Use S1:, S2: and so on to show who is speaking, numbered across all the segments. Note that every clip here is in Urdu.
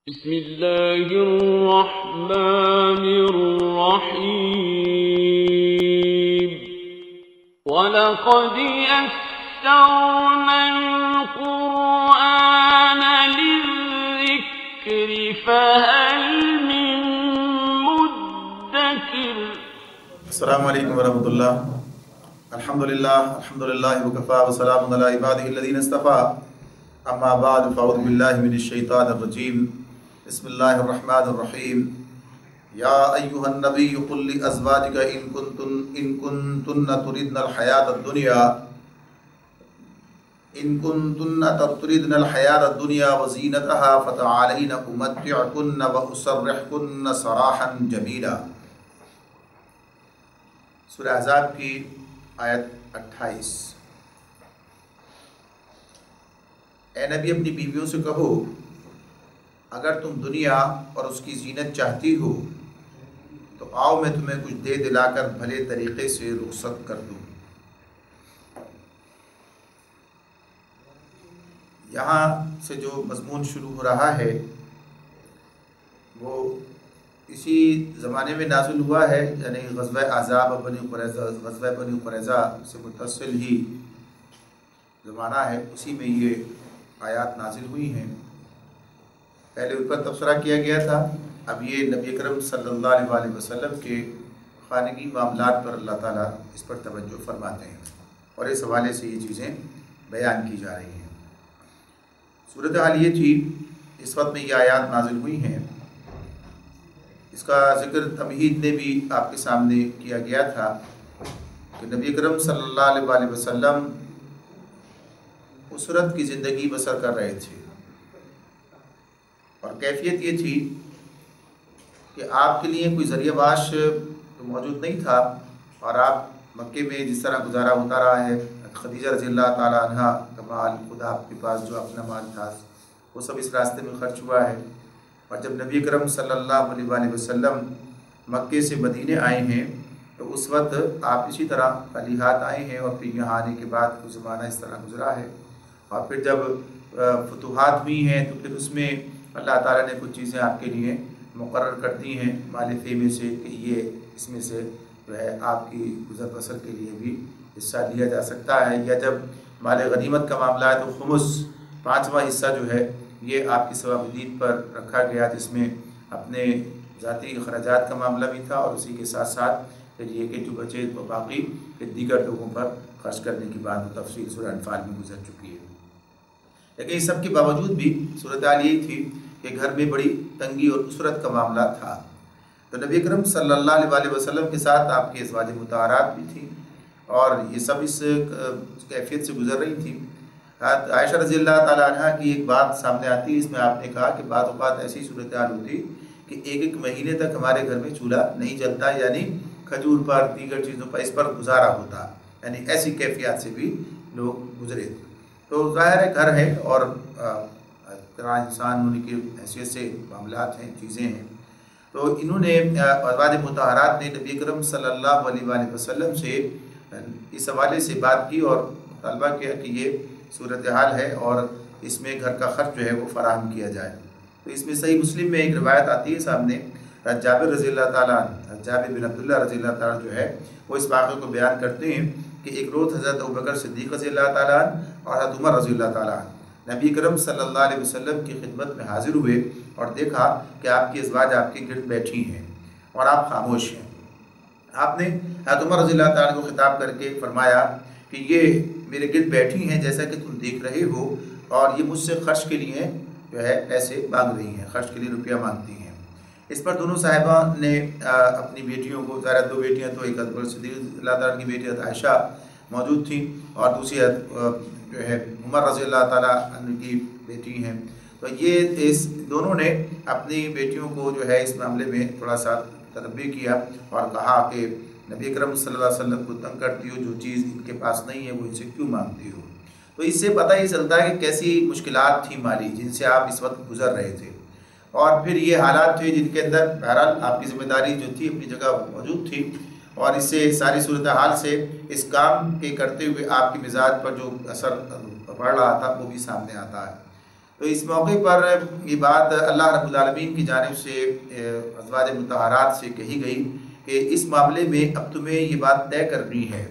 S1: بسم اللہ الرحمن الرحیم وَلَقَدْ يَسَّرْنَا الْقُرْآنَ لِلذِّكْرِ فَهَلْ مِن مُدَّكِرٍ۔
S2: السلام علیکم ورحمۃ اللہ۔ الحمدللہ وکفیٰ وسلام علی عبادہ الذین اصطفیٰ، اما بعد فاعوذ باللہ من الشیطان الرجیم، بسم اللہ الرحمن الرحیم۔ یا ایہا النبی قل لازواجک ان کنتن تردن الحیاۃ الدنیا وزینتها فتعالین امتعکن واسرحکن سراحا جمیلا۔ سورہ احزاب کی آیت 28۔ اے نبی اپنی بیویوں سے کہو اگر تم دنیا اور اس کی زینت چاہتی ہو تو آؤ میں تمہیں کچھ دے دلا کر بھلے طریقے سے رخصت کر دوں۔ یہاں سے جو مضمون شروع ہو رہا ہے وہ اسی زمانے میں نازل ہوا ہے، یعنی غزوہ احزاب اور غزوہ بنی قریظہ سے متصل ہی زمانہ ہے، اسی میں یہ آیات نازل ہوئی ہیں۔ پہلے ان پر تبصرہ کیا گیا تھا، اب یہ نبی اکرم صلی اللہ علیہ وسلم کے خانگی معاملات پر اللہ تعالیٰ اس پر توجہ فرماتے ہیں اور اس حوالے سے یہ چیزیں بیان کی جا رہی ہیں۔ صورتحال یہ تھی، اس وقت میں یہ آیات نازل ہوئی ہیں، اس کا ذکر تمہید میں بھی آپ کے سامنے کیا گیا تھا کہ نبی اکرم صلی اللہ علیہ وسلم اسرت کی زندگی بسر کر رہے تھے، اور کیفیت یہ تھی کہ آپ کے لیے کوئی ذریعہ معاش تو موجود نہیں تھا، اور آپ مکے میں جس طرح گزارا ہوتا رہا ہے، خدیجہ رضی اللہ تعالیٰ عنہ کا مال، خدا آپ کے پاس جو اپنا مال تھا وہ سب اس راستے میں خرچ ہوا ہے، اور جب نبی اکرم صلی اللہ علیہ وسلم مکے سے مدینے آئے ہیں تو اس وقت آپ اسی طرح خالی ہاتھ آئے ہیں، اور پھر یہاں آنے کے بعد کچھ زمانہ اس طرح گزرا ہے، اور پھر جب فتوحات ہوئی ہیں تو پھر اس میں اللہ تعالیٰ نے کچھ چیزیں آپ کے لیے مقرر کر دی ہیں مال فی میں سے کہ یہ اس میں سے جو ہے آپ کی گزر بسر کے لیے بھی حصہ لیا جا سکتا ہے، یا جب مال غنیمت کا معاملہ ہے تو خمس 5واں حصہ جو ہے یہ آپ کی ثوابدید پر رکھا گیا، جس میں اپنے ذاتی اخراجات کا معاملہ بھی تھا، اور اسی کے ساتھ ساتھ پھر یہ کہ جو بچے وہ باقی پھر دیگر لوگوں پر خرچ کرنے کی بات تفصیل سورہ انفال میں گزر چکی ہے۔ لیکن اس سب کے باوجود بھی صورتحال یہی تھی کہ گھر میں بڑی تنگی اور اسرت کا معاملہ تھا، تو نبی اکرم صلی اللہ علیہ وسلم کے ساتھ آپ کی ازواج مطہرات بھی تھیں، اور یہ سب اس کیفیت سے گزر رہی تھیں۔ عائشہ رضی اللہ تعالیٰ عنہ کی ایک بات سامنے آتی ہے، اس میں آپ نے کہا کہ بعض اوقات ایسی صورتحال ہوتی کہ ایک مہینے تک ہمارے گھر میں چولہا نہیں جلتا، یعنی کھجور پر دیگر چیزوں پر اس پر گزارا ہوتا، یعنی ایسی کیفیات سے بھی لوگ گزرے تھے۔ تو ظاہر ہے گھر ہے اور انسان ہونے کی حیثیت سے معاملات ہیں، چیزیں ہیں، تو انہوں نے ازواج مطہرات نے نبی اکرم صلی اللہ علیہ وسلم سے اس حوالے سے بات کی اور مطالبہ کیا کہ یہ صورتحال ہے اور اس میں گھر کا خرچ جو ہے وہ فراہم کیا جائے۔ تو اس میں صحیح مسلم میں ایک روایت آتی ہے سامنے، جابر رضی اللہ تعالیٰ عنہ، جابر بن عبداللہ رضی اللہ تعالیٰ جو ہے وہ اس واقعے کو بیان کرتے ہیں کہ ایک روز حضرت ابوبکر صدیق رضی اللہ تعالیٰ عنہ اور حضرت عمر رضی اللہ تعالیٰ عنہ نبی کرم صلی اللہ علیہ وسلم کی خدمت میں حاضر ہوئے اور دیکھا کہ آپ کی ازواج آپ کے گرد بیٹھی ہیں اور آپ خاموش ہیں۔ آپ نے حضرت عمر رضی اللہ تعالیٰ کو خطاب کر کے فرمایا کہ یہ میرے گرد بیٹھی ہیں جیسا کہ تم دیکھ رہے ہو، اور یہ مجھ سے خرچ کے لیے جو ہے پیسے مانگ رہی ہیں، خرچ کے لیے روپیہ مانگتی ہیں۔ اس پر دونوں صاحبہ نے اپنی بیٹیوں کو، ظاہر 2 بیٹیاں تو ایک حضرت صدیق اللہ تعالیٰ کی بیٹی حضرت عائشہ موجود تھیں، اور دوسری جو ہے عمر رضی اللہ تعالیٰ عنہ کی بیٹی ہیں، تو یہ اس دونوں نے اپنی بیٹیوں کو جو ہے اس معاملے میں تھوڑا سا تنبیہ کیا اور کہا کہ نبی اکرم صلی اللہ علیہ وسلم کو تنگ کرتی ہو، جو چیز ان کے پاس نہیں ہے وہ ان سے کیوں مانگتی ہو؟ تو اس سے پتہ یہ چلتا ہے کہ کیسی مشکلات تھیں مالی جن سے آپ اس وقت گزر رہے تھے، اور پھر یہ حالات تھے جن کے اندر بہرحال آپ کی ذمہ داری جو تھی اپنی جگہ موجود تھی، اور اس سے ساری صورتحال سے اس کام کے کرتے ہوئے آپ کے مزاج پر جو اثر پڑ رہا تھا وہ بھی سامنے آتا ہے۔ تو تو اس موقع پر یہ بات اللہ رب العالمین کی جانب سے ازواج مطہرات سے کہی گئی کہ اس معاملے میں اب تمہیں یہ بات طے کرنی ہے،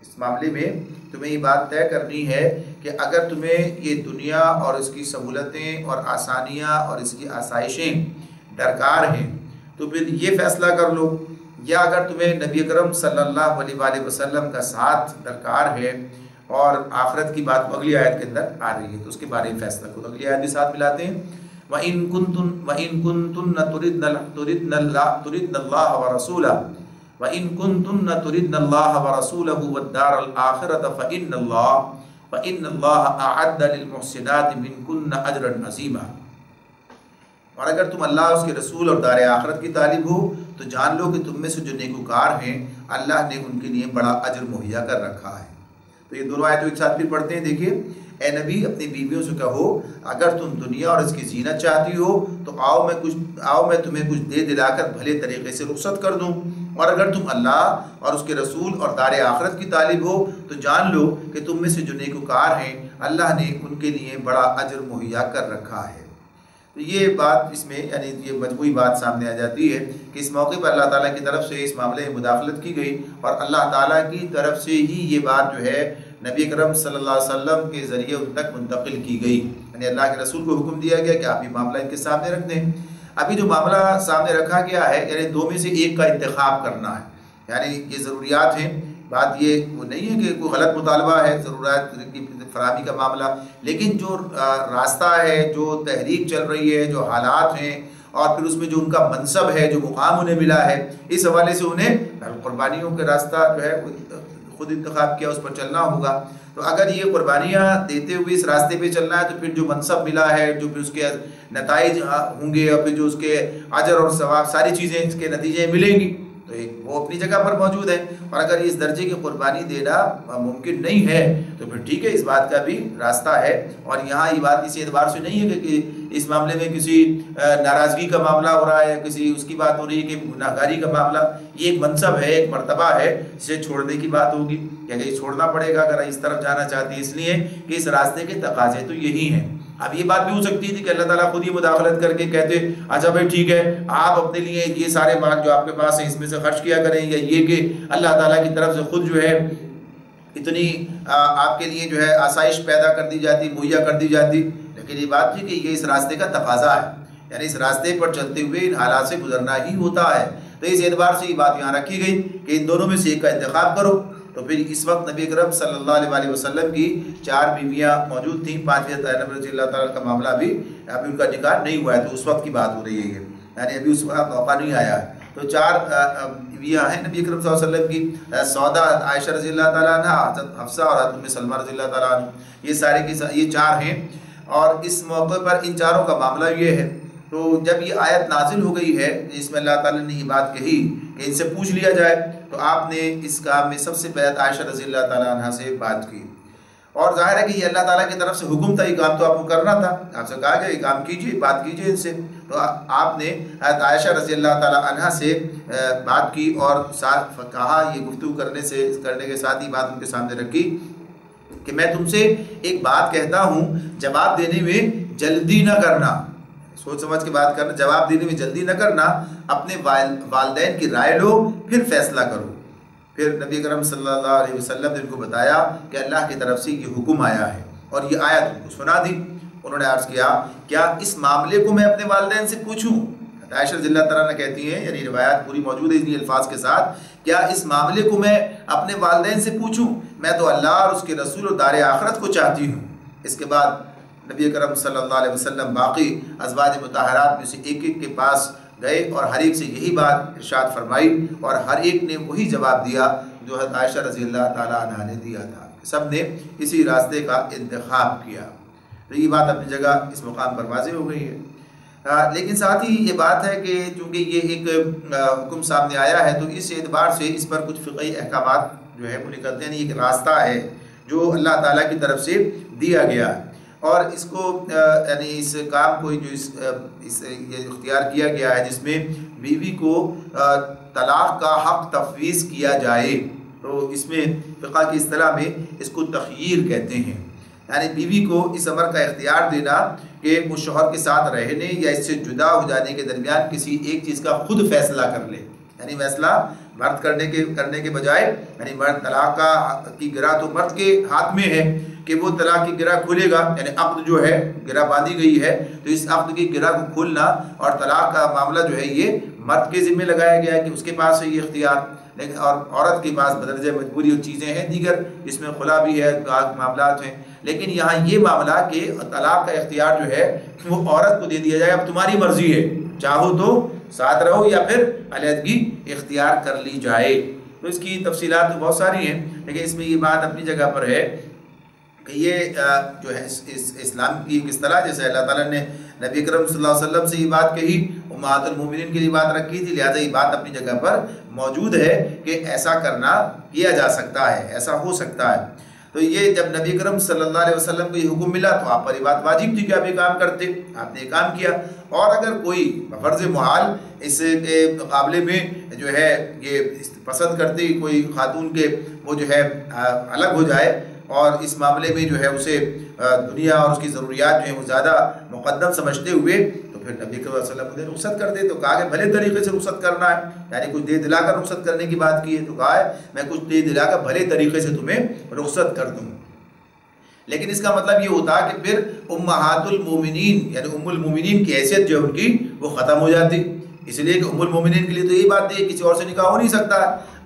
S2: اس معاملے میں تمہیں یہ بات طے کرنی ہے کہ اگر تمہیں یہ دنیا اور اس کی سہولتیں اور آسانیاں اور اس کی آسائشیں درکار ہیں تو پھر یہ فیصلہ کر لو، یا اگر تمہیں نبی اکرم صلی اللہ علیہ وآلہ وسلم کا ساتھ درکار ہے اور آخرت کی بات اگلی آیت کے اندر آ رہی ہے تو اس کے بارے میں فیصلہ کرو۔ اگلی آیت بھی ساتھ ملاتے ہیں، وَإِن كُنتُنَّ تُرِدْنَ اللَّهَ وَرَسُولَهُ وَإِن كُنتُنَّ تُرِدْنَ اللَّهَ وَرَسُولَهُ وَالدَّارَ الْآخِرَةَ فَإِنَّ اللَّهَ أَعَدَّ لِلْمُحْسِنَاتِ مِنكُنَّ أَجْرًا عَظِيمًا۔ اور اگر تم اللہ اس کے رسول اور دار آخرت کی طالب ہو تو جان لو کہ تم میں سے جو نیکوکار ہیں اللہ نے ان کے لیے بڑا اجر مہیا کر رکھا ہے۔ تو یہ دونوں آیتوں ایک ساتھ پھر پڑھتے ہیں، دیکھیے اے نبی اپنی بیویوں سے کہو اگر تم دنیا اور اس کی زینت چاہتی ہو تو آؤ میں تمہیں کچھ دے دلا کر بھلے طریقے سے رخصت کر دوں، اور اگر تم اللہ اور اس کے رسول اور دار آخرت کی طالب ہو تو جان لو کہ تم میں سے جو نیکوکار ہیں اللہ نے ان کے لیے بڑا اجر مہیا کر رکھا ہے۔ تو یہ بات اس میں یعنی یہ مجموعی بات سامنے آ جاتی ہے کہ اس موقع پر اللہ تعالیٰ کی طرف سے اس معاملے میں مداخلت کی گئی اور اللہ تعالیٰ کی طرف سے ہی یہ بات جو ہے نبی اکرم صلی اللہ علیہ وسلم کے ذریعے ان تک منتقل کی گئی، یعنی اللہ کے رسول کو حکم دیا گیا کہ آپ یہ معاملہ ان کے سامنے رکھ دیں۔ ابھی جو معاملہ سامنے رکھا گیا ہے یعنی دو میں سے ایک کا انتخاب کرنا ہے، یعنی یہ ضروریات ہیں، بات یہ وہ نہیں ہے کہ کوئی غلط مطالبہ ہے ضروریات کی فراہمی کا معاملہ، لیکن جو راستہ ہے، جو تحریک چل رہی ہے، جو حالات ہیں اور پھر اس میں جو ان کا منصب ہے، جو مقام انہیں ملا ہے، اس حوالے سے انہیں قربانیوں کا راستہ جو ہے خود انتخاب کیا، اس پر چلنا ہوگا۔ تو اگر یہ قربانیاں دیتے ہوئے اس راستے پہ چلنا ہے تو پھر جو منصب ملا ہے، جو پھر اس کے نتائج ہوں گے اور پھر جو اس کے اجر اور ثواب ساری چیزیں اس کے نتیجے ملیں گی تو وہ اپنی جگہ پر موجود ہے، اور اگر اس درجے کی قربانی دینا ممکن نہیں ہے تو پھر ٹھیک ہے، اس بات کا بھی راستہ ہے۔ اور یہاں یہ بات اسی اعتبار سے نہیں ہے کہ اس معاملے میں کسی ناراضگی کا معاملہ ہو رہا ہے، کسی اس کی بات ہو رہی ہے کہ گناہگاری کا معاملہ، یہ ایک منصب ہے، ایک مرتبہ ہے، اسے چھوڑنے کی بات ہوگی کہ اگر یہ چھوڑنا پڑے گا اگر اس طرف جانا چاہتی ہے، اس لیے کہ اس راستے کے تقاضے تو یہی ہیں۔ اب یہ بات بھی ہو سکتی تھی کہ اللہ تعالیٰ خود ہی مداخلت کر کے کہتے اچھا بھائی ٹھیک ہے آپ اپنے لیے یہ سارے مال جو آپ کے پاس ہیں اس میں سے خرچ کیا کریں، یا یہ کہ اللہ تعالیٰ کی طرف سے خود جو ہے اتنی آپ کے لیے جو ہے آسائش پیدا کر دی جاتی، مہیا کر دی جاتی، لیکن یہ بات تھی کہ یہ اس راستے کا تقاضا ہے، یعنی اس راستے پر چلتے ہوئے ان حالات سے گزرنا ہی ہوتا ہے۔ تو اس اعتبار سے یہ بات یہاں رکھی گئی کہ ان دونوں میں سے ایک کا انتخاب کرو۔ تو پھر اس وقت نبی اکرم صلی اللہ علیہ وآلہ وسلم کی 4 بیویاں موجود تھیں، 5 زینب رضی اللہ تعالیٰ کا معاملہ بھی ابھی ان کا نکاح نہیں ہوا ہے، تو اس وقت کی بات ہو رہی ہے یہ، یعنی ابھی اس وقت موقع نہیں آیا ہے۔ تو 4 بیویاں ہیں نبی اکرم صلی اللہ علیہ وسلم کی، سودا، عائشہ رضی اللہ تعالیٰ عنہ، حضرت حفصہ اور حضرت ام سلمہ رضی اللہ تعالیٰ عنہ، یہ سارے کی یہ 4 ہیں۔ اور اس موقع پر ان 4 کا معاملہ یہ ہے، تو جب یہ آیت نازل ہو گئی ہے جس میں اللہ تعالیٰ نے یہ بات کہی کہ ان سے پوچھ لیا جائے، تو آپ نے اس کام میں سب سے پہلے عائشہ رضی اللہ تعالیٰ عنہ سے بات کی، اور ظاہر ہے کہ یہ اللہ تعالیٰ کی طرف سے حکم تھا، یہ کام تو آپ کو کرنا تھا، آپ سے کہا گیا یہ کام کیجیے، بات کیجیے ان سے۔ تو آپ نے عائشہ رضی اللہ تعالیٰ عنہ سے بات کی اور ساتھ کہا، یہ گفتگو کرنے کے ساتھ ہی بات ان کے سامنے رکھی کہ میں تم سے ایک بات کہتا ہوں، جواب دینے میں جلدی نہ کرنا، سوچ سمجھ کے بات کرنا، جواب دینے میں جلدی نہ کرنا، اپنے والدین کی رائے لو پھر فیصلہ کرو۔ پھر نبی کرم صلی اللہ علیہ وسلم نے ان کو بتایا کہ اللہ کی طرف سے یہ حکم آیا ہے، اور یہ آیت ان کو سنا دی۔ انہوں نے عرض کیا کیا اس معاملے کو میں اپنے والدین سے پوچھوں؟ عائشہ رضی اللہ تعالیٰ نے کہتی ہیں، یعنی روایات پوری موجود ہے انہی الفاظ کے ساتھ، کیا اس معاملے کو میں اپنے والدین سے پوچھوں؟ میں تو اللہ اور اس کے رسول اور دار آخرت کو چاہتی ہوں۔ اس کے بعد نبی اکرم صلی اللہ علیہ وسلم باقی ازواج مطہرات میں سے ایک ایک کے پاس گئے اور ہر ایک سے یہی بات ارشاد فرمائی، اور ہر ایک نے وہی جواب دیا جو حضرت عائشہ رضی اللہ تعالیٰ عنہ نے دیا تھا، سب نے اسی راستے کا انتخاب کیا۔ تو یہ بات اپنی جگہ اس مقام پر واضح ہو گئی ہے، لیکن ساتھ ہی یہ بات ہے کہ چونکہ یہ ایک حکم سامنے آیا ہے تو اس اعتبار سے اس پر کچھ فقہی احکامات جو ہے وہ نکلتے ہیں، ایک راستہ ہے جو اللہ تعالیٰ کی طرف سے دیا گیا ہے، اور اس کو یعنی اس کام کو جو یہ اختیار کیا گیا ہے جس میں بیوی کو طلاق کا حق تفویض کیا جائے، تو اس میں فقہ کی اصطلاح میں اس کو تخییر کہتے ہیں، یعنی بیوی کو اس امر کا اختیار دینا کہ وہ شوہر کے ساتھ رہنے یا اس سے جدا ہو جانے کے درمیان کسی ایک چیز کا خود فیصلہ کر لے، یعنی فیصلہ مرد کرنے کے بجائے، یعنی مرد طلاق کی گرہ تو مرد کے ہاتھ میں ہے کہ وہ طلاق کی گرہ کھولے گا، یعنی عقد جو ہے گرہ باندھی گئی ہے تو اس عقد کی گرہ کو کھولنا اور طلاق کا معاملہ جو ہے یہ مرد کے ذمہ لگایا گیا ہے کہ اس کے پاس ہے یہ اختیار، لیکن اور عورت کے پاس بدرجہ مجبوری اور چیزیں ہیں دیگر، اس میں خلا بھی ہے، معاملات ہیں، لیکن یہاں یہ معاملہ کہ طلاق کا اختیار جو ہے وہ عورت کو دے دیا جائے، اب تمہاری مرضی ہے، چاہو تو ساتھ رہو یا پھر علیحدگی اختیار کر لی جائے۔ تو اس کی تفصیلات بہت ساری ہیں، لیکن اس میں یہ بات اپنی جگہ پر ہے کہ یہ جو ہے اسلام کی ایک اصطلاح، جیسے اللہ تعالیٰ نے نبی اکرم صلی اللہ علیہ وسلم سے یہ بات کہی، امہات المومنین کے لیے بات رکھی تھی، لہٰذا یہ بات اپنی جگہ پر موجود ہے کہ ایسا کرنا کیا جا سکتا ہے، ایسا ہو سکتا ہے۔ تو یہ جب نبی اکرم صلی اللہ علیہ وسلم کو یہ حکم ملا تو آپ پر یہ بات واجب تھی کہ آپ یہ کام کرتے، آپ نے یہ کام کیا، اور اگر کوئی فرض محال اس کے مقابلے میں جو ہے یہ پسند کرتی کوئی خاتون کے وہ جو ہے الگ ہو جائے اور اس معاملے میں جو ہے اسے دنیا اور اس کی ضروریات جو ہیں وہ زیادہ مقدم سمجھتے ہوئے تو پھر نبی صلی اللہ علیہ وسلم نے رخصت کر دے، تو کہا کہ بھلے طریقے سے رخصت کرنا ہے، یعنی کچھ دے دلا کر رخصت کرنے کی بات کی ہے، تو کہا ہے میں کچھ دے دلا کر بھلے طریقے سے تمہیں رخصت کر دوں، لیکن اس کا مطلب یہ ہوتا کہ پھر امہات المومنین یعنی ام المومنین کی حیثیت جو ان کی وہ ختم ہو جاتی، اس لیے کہ ام المومنین کے لیے تو یہی بات ہے کسی اور سے نکاح ہو نہیں سکتا۔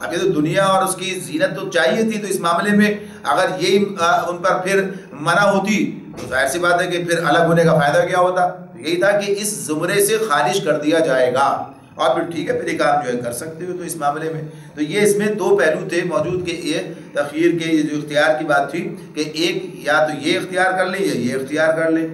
S2: اب یہ تو دنیا اور اس کی زینت تو چاہیے تھی، تو اس معاملے میں اگر یہی ان پر پھر منع ہوتی تو ظاہر سی بات ہے کہ پھر الگ ہونے کا فائدہ کیا ہوتا، یہی تھا کہ اس زمرے سے خارج کر دیا جائے گا اور پھر ٹھیک ہے پھر یہ کام جو ہے کر سکتے ہو۔ تو اس معاملے میں تو یہ اس میں دو پہلو تھے موجود کہ یہ تخیر کے یہ جو اختیار کی بات تھی کہ ایک یا تو یہ اختیار کر لیں یا یہ اختیار کر لیں،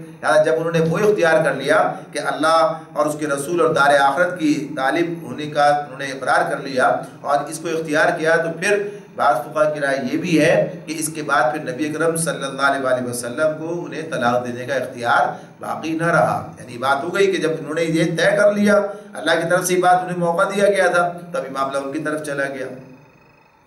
S2: جب انہوں نے وہ اختیار کر لیا کہ اللہ اور اس کے رسول اور دار آخرت کی طالب ہونے کا انہوں نے اقرار کر لیا اور اس کو اختیار کیا، تو پھر بعض فقہاء کی رائے یہ بھی ہے کہ اس کے بعد پھر نبی اکرم صلی اللہ علیہ وسلم کو انہیں طلاق دینے کا اختیار باقی نہ رہا، یعنی بات ہو گئی کہ جب انہوں نے یہ طے کر لیا، اللہ کی طرف سے یہ بات انہیں موقع دیا گیا تھا، تب معاملہ ان کی طرف چلا گیا۔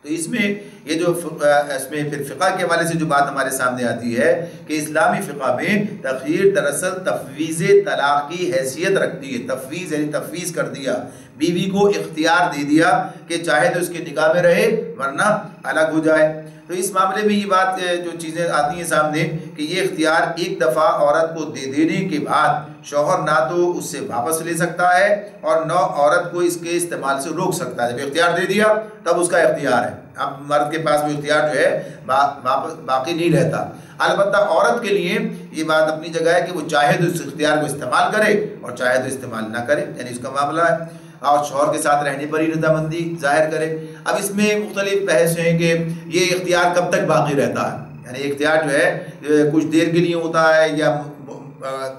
S2: تو اس میں یہ جو اس میں پھر فقہ کے حوالے سے جو بات ہمارے سامنے آتی ہے کہ اسلامی فقہ میں تخیر دراصل تفویض طلاق کی حیثیت رکھتی ہے، تفویض یعنی تفویض کر دیا، بیوی کو اختیار دے دیا کہ چاہے تو اس کے نکاح میں رہے ورنہ الگ ہو جائے۔ تو اس معاملے میں یہ بات جو چیزیں آتی ہیں سامنے کہ یہ اختیار ایک دفعہ عورت کو دے دینے کے بعد شوہر نہ تو اس سے واپس لے سکتا ہے اور نہ عورت کو اس کے استعمال سے روک سکتا ہے، جب اختیار دے دیا تب اس کا اختیار ہے، اب مرد کے پاس بھی اختیار جو ہے باقی نہیں رہتا۔ البتہ عورت کے لیے یہ بات اپنی جگہ ہے کہ وہ چاہے تو اس اختیار کو استعمال کرے اور چاہے تو استعمال نہ کرے، یعنی اس کا معاملہ ہے، اور شوہر کے ساتھ رہنے پر ہی رضامندی ظاہر کرے۔ اب اس میں مختلف بحث ہیں کہ یہ اختیار کب تک باقی رہتا ہے، یعنی اختیار جو ہے کچھ دیر کے لیے ہوتا ہے یا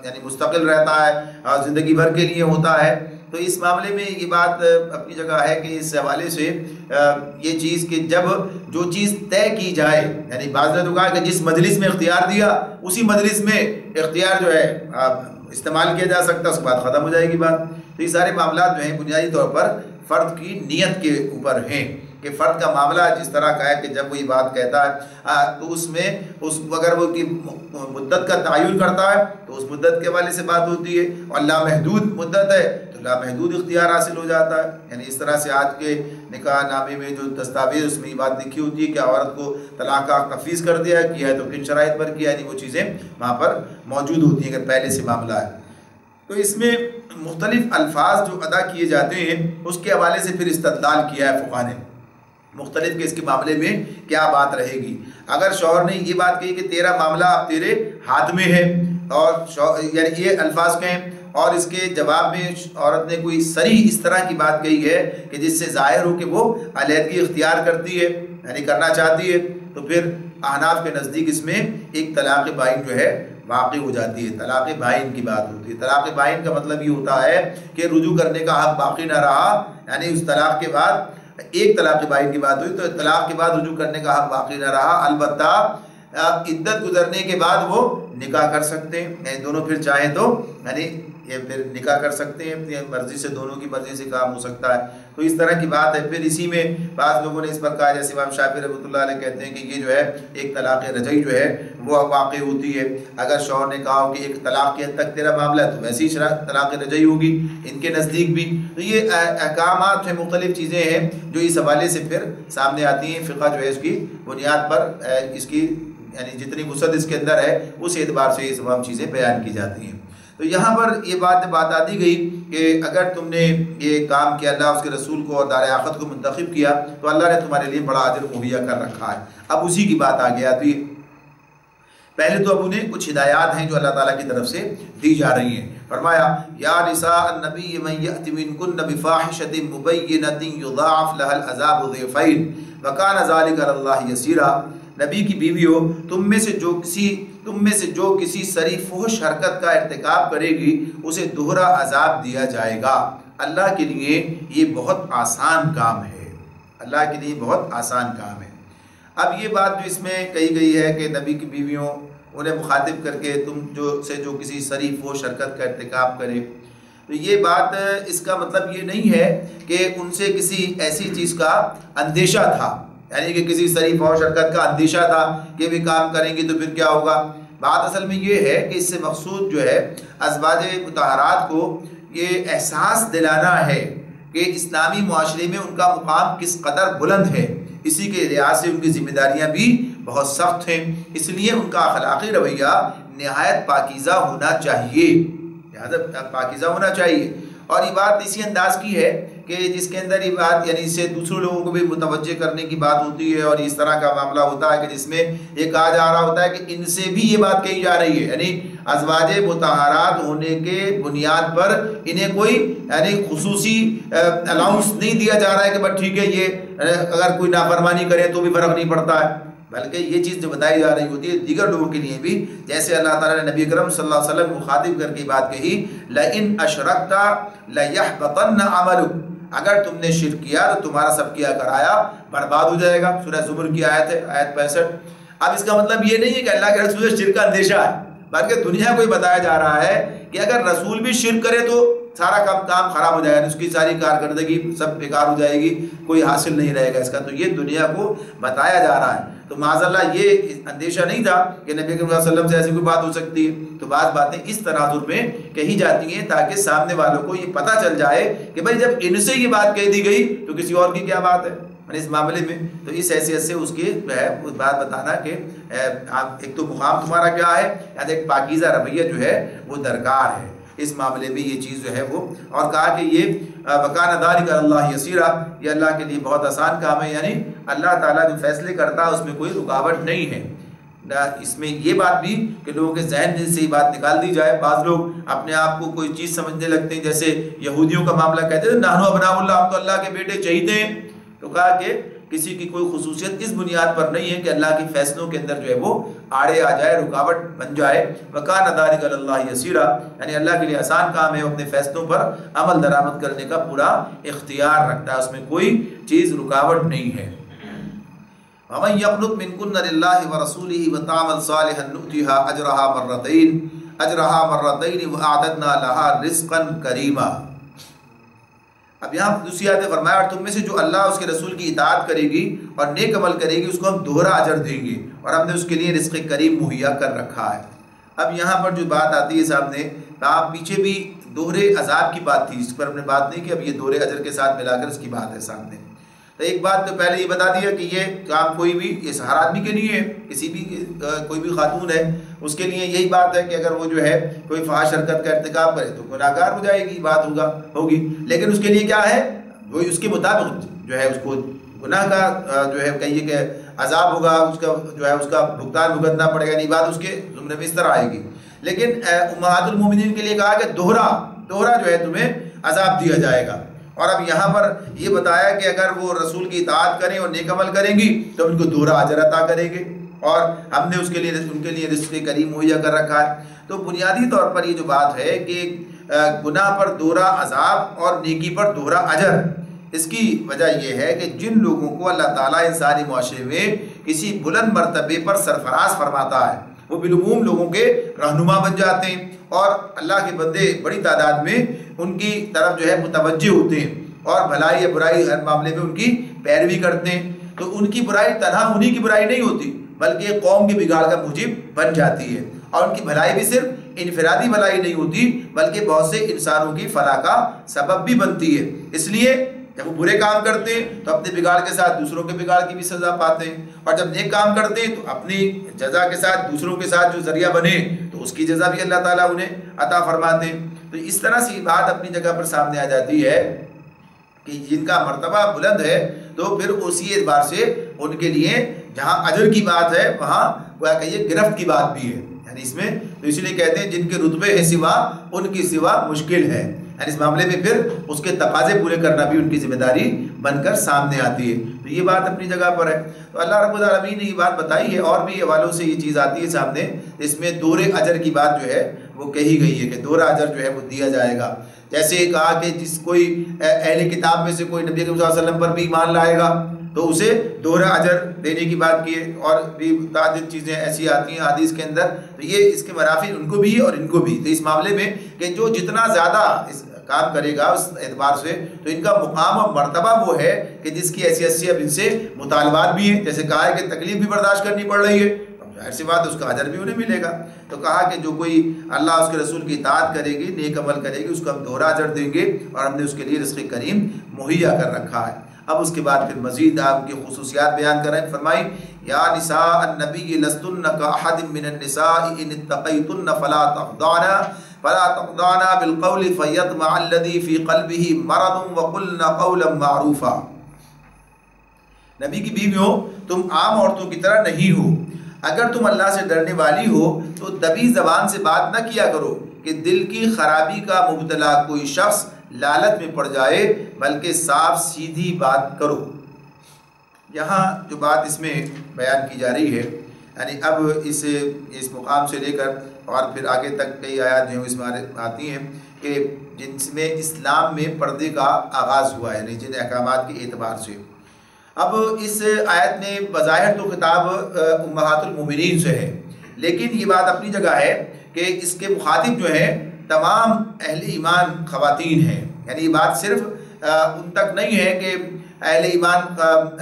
S2: یعنی مستقل رہتا ہے اور زندگی بھر کے لیے ہوتا ہے۔ تو اس معاملے میں یہ بات اپنی جگہ ہے کہ اس حوالے سے یہ چیز کہ جب جو چیز طے کی جائے، یعنی بعض نے تو کہا کہ جس مجلس میں اختیار دیا اسی مجلس میں اختیار جو ہے استعمال کیا جا سکتا ہے، اس کے بعد ختم ہو جائے گی بات۔ تو یہ سارے معاملات جو ہیں بنیادی طور پر فرد کی نیت کے اوپر ہیں کہ فرد کا معاملہ جس طرح کا ہے کہ جب وہ یہ بات کہتا ہے تو اس میں اگر وہ کی مدت کا تعین کرتا ہے تو اس مدت کے حوالے سے بات ہوتی ہے، اور لامحدود مدت ہے تو لامحدود اختیار حاصل ہو جاتا ہے۔ یعنی اس طرح سے آج کے نکاح نامے میں جو دستاویز اس میں یہ بات لکھی ہوتی ہے کہ عورت کو طلاق کا تفویض کر دیا کیا ہے تو کن شرائط پر کیا، یعنی وہ چیزیں وہاں پر موجود ہوتی ہیں اگر پہلے سے معاملہ ہے۔ تو اس میں مختلف الفاظ جو ادا کیے جاتے ہیں اس کے حوالے سے پھر استدلال کیا ہے فقہاء نے مختلف کہ اس کے معاملے میں کیا بات رہے گی۔ اگر شوہر نے یہ بات کہی کہ تیرا معاملہ اب تیرے ہاتھ میں ہے اور یعنی یہ الفاظ کہیں، اور اس کے جواب میں عورت نے کوئی صریح اس طرح کی بات کہی ہے کہ جس سے ظاہر ہو کہ وہ علیحدگی اختیار کرتی ہے یعنی کرنا چاہتی ہے، تو پھر احناف کے نزدیک اس میں ایک طلاق بائن جو ہے واقع ہو جاتی ہے، طلاق بائن کی بات ہوتی ہے۔ طلاق بائن کا مطلب یہ ہوتا ہے کہ رجوع کرنے کا حق باقی نہ رہا، یعنی اس طلاق کے بعد ایک طلاق بائن کی بات ہوئی تو طلاق کے بعد رجوع کرنے کا حق باقی نہ رہا، البتہ عدت گزرنے کے بعد وہ نکاح کر سکتے ہیں، یعنی دونوں پھر چاہیں تو یعنی یہ پھر نکاح کر سکتے ہیں اپنی مرضی سے، دونوں کی مرضی سے کام ہو سکتا ہے، تو اس طرح کی بات ہے۔ پھر اسی میں بعض لوگوں نے اس پر کہا، جیسے امام شافعی رحمۃ اللہ علیہ کہتے ہیں کہ یہ جو ہے ایک طلاق رجعی جو ہے وہ واقع ہوتی ہے۔ اگر شوہر نے کہا ہو کہ ایک طلاق کی حد تک تیرا معاملہ ہے تو ویسی طلاق رجعی ہوگی ان کے نزدیک بھی۔ تو یہ احکامات ہیں، مختلف چیزیں ہیں جو اس حوالے سے پھر سامنے آتی ہیں۔ فقہ جو ہے اس کی بنیاد پر اس کی یعنی جتنی وسعت اس کے اندر ہے اس اعتبار سے یہ تمام چیزیں بیان کی جاتی ہیں۔ تو یہاں پر یہ بات آتی گئی کہ اگر تم نے یہ کام کیا، اللہ اس کے رسول کو اور دار آخرت کو منتخب کیا، تو اللہ نے تمہارے لیے بڑا اجر مہیا کر رکھا ہے۔ اب اسی کی بات آگے آتی ہے۔ پہلے تو اب انہیں کچھ ہدایات ہیں جو اللہ تعالیٰ کی طرف سے دی جا رہی ہیں۔ فرمایا یا نساء النبی من یأت منکن بفاحشۃ مبینۃ یضاعف لها العذاب ضعفین وکان ذلک علی اللہ یسیرا۔ نبی کی بیویوں، تم میں سے جو کسی سری فحش حرکت کا ارتکاب کرے گی اسے دوہرا عذاب دیا جائے گا۔ اللہ کے لیے یہ بہت آسان کام ہے، اللہ کے لیے بہت آسان کام ہے۔ اب یہ بات جو اس میں کہی گئی ہے کہ نبی کی بیویوں انہیں مخاطب کر کے تم جو کسی سری فحش حرکت کا ارتکاب کرے، تو یہ بات اس کا مطلب یہ نہیں ہے کہ ان سے کسی ایسی چیز کا اندیشہ تھا، یعنی کہ کسی سری فحش حرکت کا اندیشہ تھا کہ بھی کام کریں گی تو پھر کیا ہوگا۔ بات اصل میں یہ ہے کہ اس سے مقصود جو ہے ازواج مطہرات کو یہ احساس دلانا ہے کہ اسلامی معاشرے میں ان کا مقام کس قدر بلند ہے، اسی کے لحاظ سے ان کی ذمہ داریاں بھی بہت سخت ہیں، اس لیے ان کا اخلاقی رویہ نہایت پاکیزہ ہونا چاہیے، پاکیزہ ہونا چاہیے۔ اور یہ بات اسی انداز کی ہے کہ جس کے اندر یہ بات یعنی اس سے دوسرے لوگوں کو بھی متوجہ کرنے کی بات ہوتی ہے، اور اس طرح کا معاملہ ہوتا ہے کہ جس میں یہ کہا جا رہا ہوتا ہے کہ ان سے بھی یہ بات کہی جا رہی ہے، یعنی ازواج مطہرات ہونے کے بنیاد پر انہیں کوئی یعنی خصوصی الاؤنس نہیں دیا جا رہا ہے کہ بس ٹھیک ہے یہ اگر کوئی نافرمانی کرے تو بھی فرق نہیں پڑتا ہے، بلکہ یہ چیز جو بتائی جا رہی ہوتی ہے دیگر لوگوں کے لیے بھی، جیسے اللہ تعالیٰ نے نبی اکرم صلی اللہ علیہ وسلم کو مخاطب کر کے بات کہی لئن اشرکت لیحبطن عملک، اگر تم نے شرک کیا تو تمہارا سب کیا کرایا برباد ہو جائے گا۔ سورہ زمر کی آیت ہے، آیت 65۔ اب اس کا مطلب یہ نہیں ہے کہ اللہ کے رسول سے شرک کا اندیشہ ہے، بلکہ دنیا کو یہ بتایا جا رہا ہے کہ اگر رسول بھی شرک کرے تو سارا کام خراب ہو جائے گا، اس کی ساری کارکردگی سب بیکار ہو جائے گی، کوئی حاصل نہیں رہے گا اس کا، تو یہ دنیا کو بتایا جا رہا ہے۔ تو معاذ اللہ یہ اندیشہ نہیں تھا کہ نبی کریم صلی اللہ علیہ وسلم سے ایسی کوئی بات ہو سکتی ہے، تو بعض باتیں اس تناظر میں کہی جاتی ہیں تاکہ سامنے والوں کو یہ پتہ چل جائے کہ بھائی جب ان سے یہ بات کہہ دی گئی تو کسی اور کی کیا بات ہے اس معاملے میں۔ تو اس حیثیت سے اس کی بات بتانا کہ ایک تو مقام تمہارا کیا ہے، یا ایک پاکیزہ رویہ جو ہے وہ درکار ہے، اس معاملے میں یہ چیز جو ہے وہ، اور کہا کہ یہ وَكَانَ ذَلِكَ عَلَى اللَّهِ يَسِيرًا، یہ اللہ کے لیے بہت آسان کام ہے، یعنی اللہ تعالیٰ جو فیصلے کرتا ہے اس میں کوئی رکاوٹ نہیں ہے۔ اس میں یہ بات بھی کہ لوگوں کے ذہن سے یہ بات نکال دی جائے، بعض لوگ اپنے آپ کو کوئی چیز سمجھنے لگتے ہیں، جیسے یہودیوں کا معاملہ کہتے ہیں نحن ابناء اللہ، ہم تو اللہ کے بیٹے چاہیتے ہیں، تو کہا کہ کسی کی کوئی خصوصیت اس بنیاد پر نہیں ہے کہ اللہ کے فیصلوں کے اندر جو ہے وہ آڑے آ جائے، رکاوٹ بن جائے۔ وَكَانَ ذَلِكَ عَلَى اللَّهِ يَسِيرًا، یعنی اللہ کے لیے آسان کام ہے، اپنے فیصلوں پر عمل درآمد کرنے کا پورا اختیار رکھتا ہے، اس میں کوئی چیز رکاوٹ نہیں ہے۔ وَمَن يَقْنُتْ مِنكُنَّ لِلَّهِ وَرَسُولِهِ وَتَعْمَلْ صَالِحًا نُؤْتِهَا أَجْرَهَا مَرَّتَيْنِ وَأَعْتَدْنَا لَهَا رِزْقًا كَرِيمًا۔ اب یہاں دوسری آیت فرمایا اور تم میں سے جو اللہ اس کے رسول کی اطاعت کرے گی اور نیک عمل کرے گی اس کو ہم دوہرا اجر دیں گے، اور ہم نے اس کے لیے رزق کریم مہیا کر رکھا ہے۔ اب یہاں پر جو بات آتی ہے سامنے، آپ پیچھے بھی دوہرے عذاب کی بات تھی، اس پر ہم نے بات نہیں کی، اب یہ دوہرے اجر کے ساتھ ملا کر اس کی بات ہے سامنے۔ تو ایک بات تو پہلے یہ بتا دیا کہ یہ کام کوئی بھی اس ہر آدمی کے لیے ہے، کسی بھی کوئی بھی خاتون ہے اس کے لیے یہی بات ہے کہ اگر وہ جو ہے کوئی فحش حرکت کا ارتکاب کرے تو گناہ گار ہو جائے گی، بات ہوگی، لیکن اس کے لیے کیا ہے، وہ اس کے مطابق جو ہے اس کو گناہ کا جو ہے کہیے کہ عذاب ہوگا، اس کا جو ہے اس کا بھگتان بھگتنا پڑے گا، یعنی بات اس کے زمرے میں اس طرح آئے گی۔ لیکن امہات المومنین کے لیے کہا کہ دوہرا جو ہے تمہیں عذاب دیا جائے گا، اور اب یہاں پر یہ بتایا کہ اگر وہ رسول کی اطاعت کریں اور نیک عمل کریں گی تو ان کو دوہرا اجر عطا کریں گے، اور ہم نے ان کے لیے رزق کریم مہیا کر رکھا ہے۔ تو بنیادی طور پر یہ جو بات ہے کہ گناہ پر دوہرا عذاب اور نیکی پر دوہرا اجر، اس کی وجہ یہ ہے کہ جن لوگوں کو اللہ تعالیٰ انسانی معاشرے میں کسی بلند مرتبے پر سرفراز فرماتا ہے وہ بالعموم لوگوں کے رہنما بن جاتے ہیں، اور اللہ کے بندے بڑی تعداد میں ان کی طرف جو ہے متوجہ ہوتے ہیں، اور بھلائی یا برائی ہر معاملے میں ان کی پیروی کرتے ہیں۔ تو ان کی برائی تنہا انہی کی برائی نہیں ہوتی، بلکہ قوم کی بگاڑ کا موجب بن جاتی ہے، اور ان کی بھلائی بھی صرف انفرادی بھلائی نہیں ہوتی بلکہ بہت سے انسانوں کی فلاح کا سبب بھی بنتی ہے۔ اس لیے جب وہ برے کام کرتے ہیں تو اپنے بگاڑ کے ساتھ دوسروں کے بگاڑ کی بھی سزا پاتے ہیں، اور جب نیک کام کرتے ہیں تو اپنی جزا کے ساتھ دوسروں کے ساتھ جو ذریعہ بنے تو اس کی جزا بھی اللہ تعالیٰ انہیں عطا فرماتے ہیں۔ تو اس طرح سے بات اپنی جگہ پر سامنے آ جاتی ہے کہ جن کا مرتبہ بلند ہے تو پھر اسی اعتبار سے ان کے لیے جہاں اجر کی بات ہے وہاں گویا کہ یہ گرفت کی بات بھی ہے، یعنی اس میں تو اسی لیے کہتے ہیں جن کے رتبے ہیں سوا ان کی سوا مشکل ہے، یعنی اس معاملے میں پھر اس کے تقاضے پورے کرنا بھی ان کی ذمہ داری بن کر سامنے آتی ہے۔ تو یہ بات اپنی جگہ پر ہے۔ تو اللہ رب العالمین نے یہ بات بتائی ہے، اور بھی حوالوں سے یہ چیز آتی ہے سامنے، اس میں دور اجر کی بات جو ہے وہ کہی گئی ہے کہ دور اجر جو ہے وہ دیا جائے گا۔ جیسے کہا کہ جس کوئی اہل کتاب میں سے کوئی نبی کریم صلی اللہ علیہ وسلم پر بھی ایمان لائے گا تو اسے دوہرا اجر دینے کی بات کی ہے، اور بھی متعدد چیزیں ایسی آتی ہیں حدیث کے اندر، تو یہ اس کے منافع ان کو بھی ہے اور ان کو بھی۔ تو اس معاملے میں کہ جو جتنا زیادہ اس کام کرے گا اس اعتبار سے تو ان کا مقام اور مرتبہ وہ ہے کہ جس کی حیثیت سے اب ان سے مطالبات بھی ہیں، جیسے کہا ہے کہ تکلیف بھی برداشت کرنی پڑ رہی ہے، ظاہر سی بات اس کا اجر بھی انہیں ملے گا۔ تو کہا کہ جو کوئی اللہ اس کے رسول کی اطاعت کرے گی، نیک عمل کرے گی، اس کو ہم دوہرا اجر دیں گے، اور ہم نے اس کے لیے رزق کریم مہیا کر رکھا ہے۔ اب اس کے بعد پھر مزید آپ کی خصوصیات بیان کر رہے ہیں، فرمائی یا نساء النبی لستن کاحد من النساء ان اتقیتن فلا تخضعن بالقول فیطمع الذی فی قلبہ مرض وقلن قولا معروفا۔ نبی کی بیویوں تم عام عورتوں کی طرح نہیں ہو، اگر تم اللہ سے ڈرنے والی ہو تو دبی زبان سے بات نہ کیا کرو کہ دل کی خرابی کا مبتلا کوئی شخص لالچ میں پڑ جائے، بلکہ صاف سیدھی بات کرو۔ یہاں جو بات اس میں بیان کی جا رہی ہے، یعنی اب اس مقام سے لے کر اور پھر آگے تک کئی آیات جو اس میں آتی ہیں کہ جن میں اسلام میں پردے کا آغاز ہوا ہے، یعنی جن احکامات کے اعتبار سے۔ اب اس آیت میں بظاہر تو خطاب امہات المومنین سے ہے، لیکن یہ بات اپنی جگہ ہے کہ اس کے مخاطب جو ہیں تمام اہل ایمان خواتین ہیں، یعنی یہ بات صرف ان تک نہیں ہے کہ اہل ایمان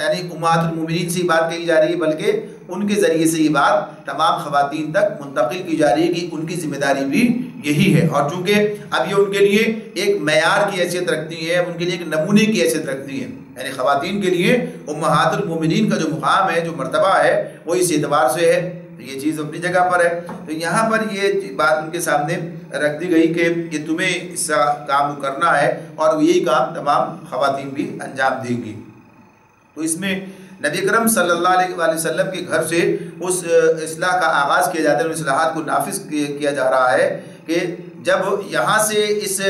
S2: یعنی امہات المومنین سے یہ بات کہی جا رہی ہے، بلکہ ان کے ذریعے سے یہ بات تمام خواتین تک منتقل کی جا رہی ہے کہ ان کی ذمہ داری بھی یہی ہے، اور چونکہ اب یہ ان کے لیے ایک معیار کی حیثیت رکھتی ہے، ان کے لیے ایک نمونے کی حیثیت رکھتی ہیں، یعنی خواتین کے لیے امہات المومنین کا جو مقام ہے، جو مرتبہ ہے، وہ اس اعتبار سے ہے۔ تو یہ چیز اپنی جگہ پر ہے۔ تو یہاں پر یہ بات ان کے سامنے رکھ دی گئی کہ یہ تمہیں اس کا کام کرنا ہے، اور یہی کام تمام خواتین بھی انجام دیں گی۔ تو اس میں نبی اکرم صلی اللہ علیہ وآلہ وسلم کے گھر سے اس اصلاح کا آغاز کیا جاتا ہے، ان اصلاحات کو نافذ کیا جا رہا ہے کہ جب یہاں سے اس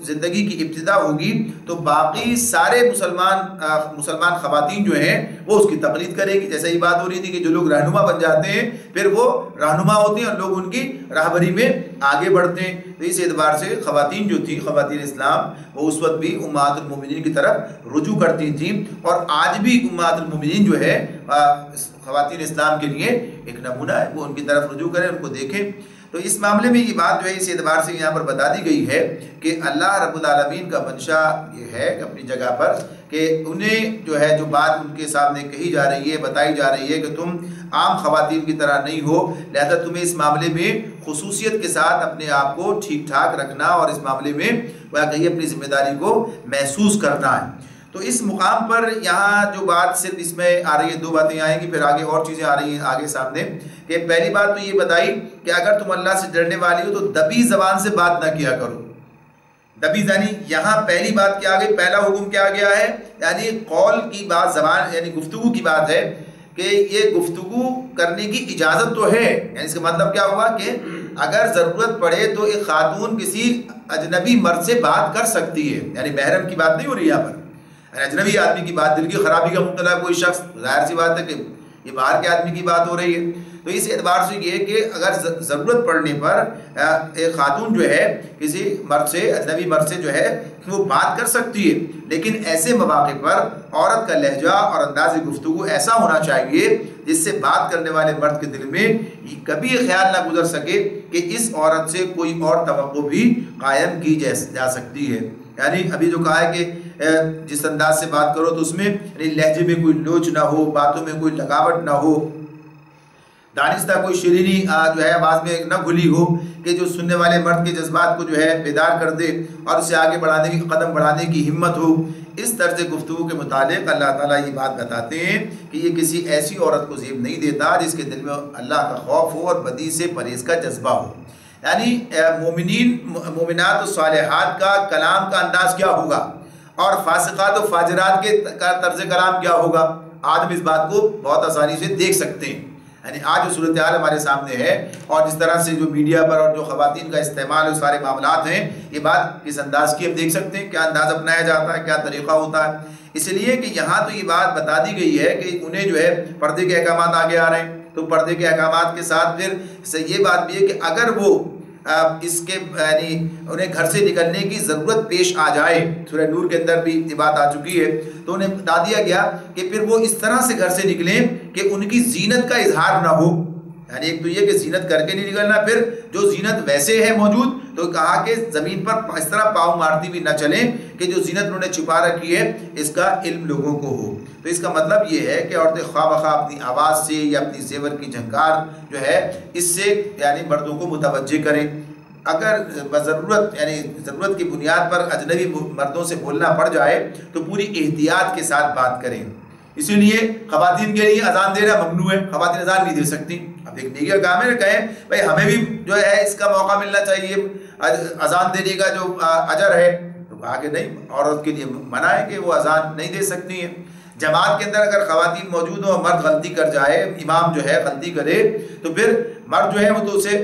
S2: زندگی کی ابتدا ہوگی تو باقی سارے مسلمان خواتین جو ہیں وہ اس کی تقلید کرے گی۔ جیسے یہ بات ہو رہی تھی کہ جو لوگ رہنما بن جاتے ہیں پھر وہ رہنما ہوتے ہیں اور لوگ ان کی راہبری میں آگے بڑھتے ہیں۔ تو اس اعتبار سے خواتین جو تھیں، خواتین اسلام، وہ اس وقت بھی امہات المومنین کی طرف رجوع کرتی تھیں، اور آج بھی امہات المومنین جو ہے خواتین اسلام کے لیے ایک نمونہ ہے، وہ ان کی طرف رجوع کریں، ان کو دیکھیں۔ تو اس معاملے میں یہ بات جو ہے اس اعتبار سے یہاں پر بتا دی گئی ہے کہ اللہ رب العالمین کا منشا یہ ہے کہ اپنی جگہ پر کہ انہیں جو ہے جو بات ان کے سامنے کہی جا رہی ہے، بتائی جا رہی ہے کہ تم عام خواتین کی طرح نہیں ہو، لہذا تمہیں اس معاملے میں خصوصیت کے ساتھ اپنے آپ کو ٹھیک ٹھاک رکھنا اور اس معاملے میں واقعی اپنی ذمہ داری کو محسوس کرنا ہے۔ تو اس مقام پر یہاں جو بات صرف اس میں آ رہی ہے، دو باتیں آئیں گی، پھر آگے اور چیزیں آ رہی ہیں آگے سامنے، کہ پہلی بات تو یہ بتائی کہ اگر تم اللہ سے ڈرنے والی ہو تو دبی زبان سے بات نہ کیا کرو۔ دبی یعنی یہاں پہلی بات کیا آ گئی، پہلا حکم کیا گیا ہے، یعنی قول کی بات، زبان یعنی گفتگو کی بات ہے کہ یہ گفتگو کرنے کی اجازت تو ہے، یعنی اس کا مطلب کیا ہوا کہ اگر ضرورت پڑے تو ایک خاتون کسی اجنبی مرد سے بات کر سکتی ہے، یعنی محرم کی بات نہیں ہو رہی یہاں پر، اجنبی آدمی کی بات، دل کی خرابی کا مبتلا کوئی شخص، ظاہر سی بات ہے کہ یہ باہر کے آدمی کی بات ہو رہی ہے۔ تو اس اعتبار سے یہ کہ اگر ضرورت پڑنے پر ایک خاتون جو ہے کسی مرد سے، اجنبی مرد سے جو ہے وہ بات کر سکتی ہے، لیکن ایسے مواقع پر عورت کا لہجہ اور انداز گفتگو ایسا ہونا چاہیے جس سے بات کرنے والے مرد کے دل میں کبھی یہ خیال نہ گزر سکے کہ اس عورت سے کوئی اور توقع بھی قائم کی جا سکتی ہے۔ یعنی ابھی جو کہا ہے کہ جس انداز سے بات کرو تو اس میں یعنی لہجے میں کوئی لوچ نہ ہو، باتوں میں کوئی لگاوٹ نہ ہو، دانستہ کوئی شیرینی جو ہے آواز میں نہ گھلی ہو کہ جو سننے والے مرد کے جذبات کو جو ہے بیدار کر دے اور اسے آگے بڑھانے کی قدم بڑھانے کی ہمت ہو۔ اس طرز گفتگو کے متعلق اللہ تعالیٰ یہ بات بتاتے ہیں کہ یہ کسی ایسی عورت کو زیب نہیں دیتا جس کے دل میں اللہ کا خوف ہو اور بدی سے پرہیز کا جذبہ ہو۔ یعنی مومنات و صالحات کا کلام کا انداز کیا ہوگا اور فاسقات و فاجرات کے طرز کلام کیا ہوگا، آج ہم اس بات کو بہت آسانی سے دیکھ سکتے ہیں۔ یعنی آج جو صورتحال ہمارے سامنے ہے اور جس طرح سے جو میڈیا پر اور جو خواتین کا استعمال اور سارے معاملات ہیں، یہ بات کس انداز کی ہم دیکھ سکتے ہیں، کیا انداز اپنایا جاتا ہے، کیا طریقہ ہوتا ہے۔ اس لیے کہ یہاں تو یہ بات بتا دی گئی ہے کہ انہیں جو ہے پردے کے احکامات آگے آ رہے ہیں، تو پردے کے احکامات کے ساتھ پھر یہ بات بھی ہے کہ اگر وہ اس کے یعنی انہیں گھر سے نکلنے کی ضرورت پیش آ جائے، سورہ نور کے اندر بھی یہ بات آ چکی ہے، تو انہیں بتا دیا گیا کہ پھر وہ اس طرح سے گھر سے نکلیں کہ ان کی زینت کا اظہار نہ ہو۔ یعنی ایک تو یہ کہ زینت کر کے نہیں نکلنا، پھر جو زینت ویسے ہے موجود تو کہا کہ زمین پر اس طرح پاؤں مارتی بھی نہ چلیں کہ جو زینت انہوں نے چھپا رکھی ہے اس کا علم لوگوں کو ہو۔ تو اس کا مطلب یہ ہے کہ عورتیں خواہ بخواہ اپنی آواز سے یا اپنی زیور کی جھنکار جو ہے اس سے یعنی مردوں کو متوجہ کریں۔ اگر بضرورت یعنی ضرورت کی بنیاد پر اجنبی مردوں سے بولنا پڑ جائے تو پوری احتیاط کے ساتھ بات کریں۔ اسی لیے خواتین کے لیے اذان دینا ممنوع ہے، خواتین اذان نہیں دے سکتی۔ اب ایک نیکی کا کام ہے، کہیں بھائی ہمیں بھی جو ہے اس کا موقع ملنا چاہیے، اذان دینے کا جو اجر ہے، تو کہا کہ نہیں، عورت کے لیے منع ہے کہ وہ اذان نہیں دے سکتی ہیں۔ جماعت کے اندر اگر خواتین موجود ہوں اور مرد غلطی کر جائے، امام جو ہے غلطی کرے، تو پھر مرد جو ہے وہ تو اسے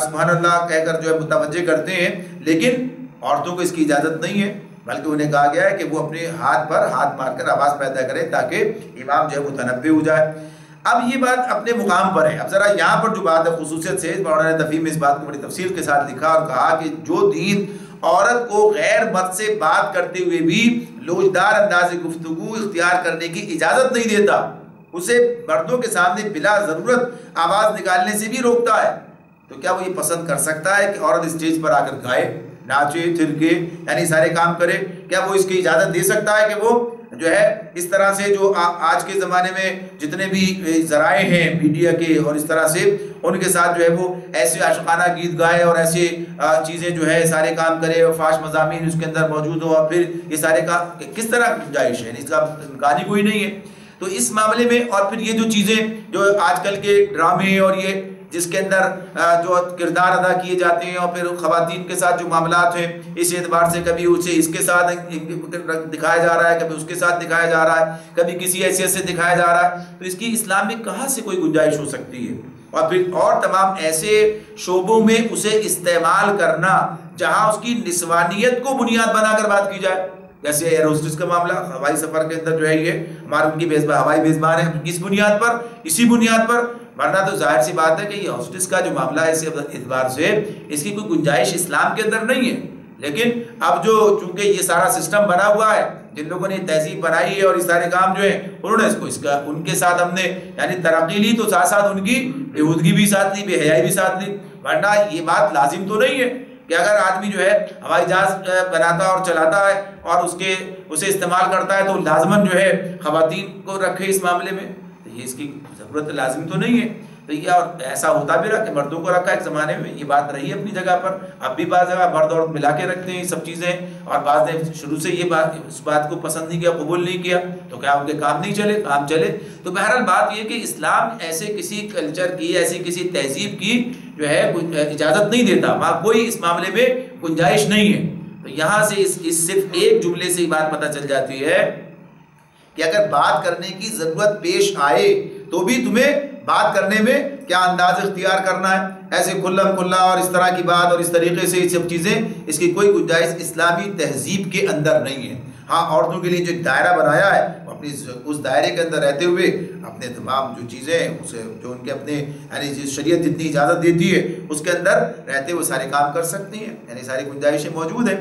S2: سبحان اللہ کہہ کر جو ہے متوجہ کرتے ہیں، لیکن عورتوں کو اس کی اجازت نہیں ہے، بلکہ انہیں کہا گیا ہے کہ وہ اپنے ہاتھ پر ہاتھ مار کر آواز پیدا کرے تاکہ امام جو ہے متنبہ ہو جائے۔ اب یہ بات اپنے مقام پر ہے۔ اب ذرا یہاں پر جو بات ہے خصوصیت سے مولانا تفہیم میں اس بات کو بڑی تفصیل کے ساتھ لکھا اور کہا کہ جو دین عورت کو غیر مرد سے بات کرتے ہوئے بھی لوچدار انداز گفتگو اختیار کرنے کی اجازت نہیں دیتا، اسے مردوں کے سامنے بلا ضرورت آواز نکالنے سے بھی روکتا ہے، تو کیا وہ یہ پسند کر سکتا ہے کہ عورت اسٹیج پر آ کر گائے، ناچے، تھرکے، یعنی سارے کام کرے؟ کیا وہ اس کی اجازت دے سکتا ہے کہ وہ جو ہے اس طرح سے جو آج کے زمانے میں جتنے بھی ذرائع ہیں میڈیا کے اور اس طرح سے ان کے ساتھ جو ہے وہ ایسے عاشقانہ گیت گائے اور ایسے چیزیں جو ہے سارے کام کرے اور فحش مضامین اس کے اندر موجود ہو، اور پھر یہ سارے کام کس طرح گنجائش ہے؟ اس کا امکان ہی کوئی نہیں ہے۔ تو اس معاملے میں اور پھر یہ جو چیزیں جو آج کل کے ڈرامے اور یہ جس کے اندر جو کردار ادا کیے جاتے ہیں اور پھر خواتین کے ساتھ جو معاملات ہیں، اس اعتبار سے کبھی اسے اس کے ساتھ دکھایا جا رہا ہے، کبھی اس کے ساتھ دکھایا جا رہا ہے، کبھی کسی حیثیت سے دکھایا جا رہا ہے، تو اس کی اسلام میں کہاں سے کوئی گنجائش ہو سکتی ہے؟ اور پھر اور تمام ایسے شعبوں میں اسے استعمال کرنا جہاں اس کی نسوانیت کو بنیاد بنا کر بات کی جائے، جیسے ایئر ہوسٹس کا معاملہ ہوائی سفر کے اندر جو ہے یہ ہمارے ان کی ہوائی میزبان ہے، کس بنیاد پر؟ اسی بنیاد پر، ورنہ تو ظاہر سی بات ہے کہ یہ ہوسٹس کا جو معاملہ ہے اس اعتبار سے اس کی کوئی گنجائش اسلام کے اندر نہیں ہے۔ لیکن اب جو چونکہ یہ سارا سسٹم بنا ہوا ہے، جن لوگوں نے تہذیب بنائی ہے اور یہ سارے کام جو ہیں انہوں نے اس کا ان کے ساتھ ہم نے یعنی ترقی لی تو ساتھ ساتھ ان کی بےہودگی بھی ساتھ لی، بے حیائی بھی ساتھ لی، ورنہ یہ بات لازم تو نہیں ہے کہ اگر آدمی جو ہے ہوائی جہاز بناتا اور چلاتا ہے اور اسے استعمال کرتا ہے تو لازماً جو ہے خواتین کو رکھے اس معاملے میں، تو یہ اس کی ضرورت لازم تو نہیں ہے۔ تو یہ اور ایسا ہوتا بھی رہا کہ مردوں کو رکھا ایک زمانے میں، یہ بات رہی ہے اپنی جگہ پر، اب بھی بعض جگہ مرد عورت ملا کے رکھتے ہیں یہ سب چیزیں، اور بعض نے شروع سے یہ بات اس بات کو پسند نہیں کیا، قبول نہیں کیا، تو کیا ان کے کام نہیں چلے؟ کام چلے۔ تو بہرحال بات یہ کہ اسلام ایسے کسی کلچر کی، ایسی کسی تہذیب کی جو ہے اجازت نہیں دیتا، وہاں کوئی اس معاملے میں گنجائش نہیں ہے۔ تو یہاں سے اس صرف ایک جملے سے یہ بات پتہ چل جاتی ہے کہ اگر بات کرنے کی ضرورت پیش آئے تو بھی تمہیں بات کرنے میں کیا انداز اختیار کرنا ہے، ایسے کھلم کھلا اور اس طرح کی بات اور اس طریقے سے یہ سب چیزیں، اس کی کوئی گنجائش اسلامی تہذیب کے اندر نہیں ہے۔ ہاں عورتوں کے لیے جو دائرہ بنایا ہے وہ اپنی اپنی اس دائرے کے اندر رہتے ہوئے اپنے تمام جو چیزیں اسے جو ان کے اپنے یعنی شریعت جتنی اجازت دیتی ہے اس کے اندر رہتے ہوئے سارے کام کر سکتی ہیں، یعنی ساری گنجائشیں موجود ہیں۔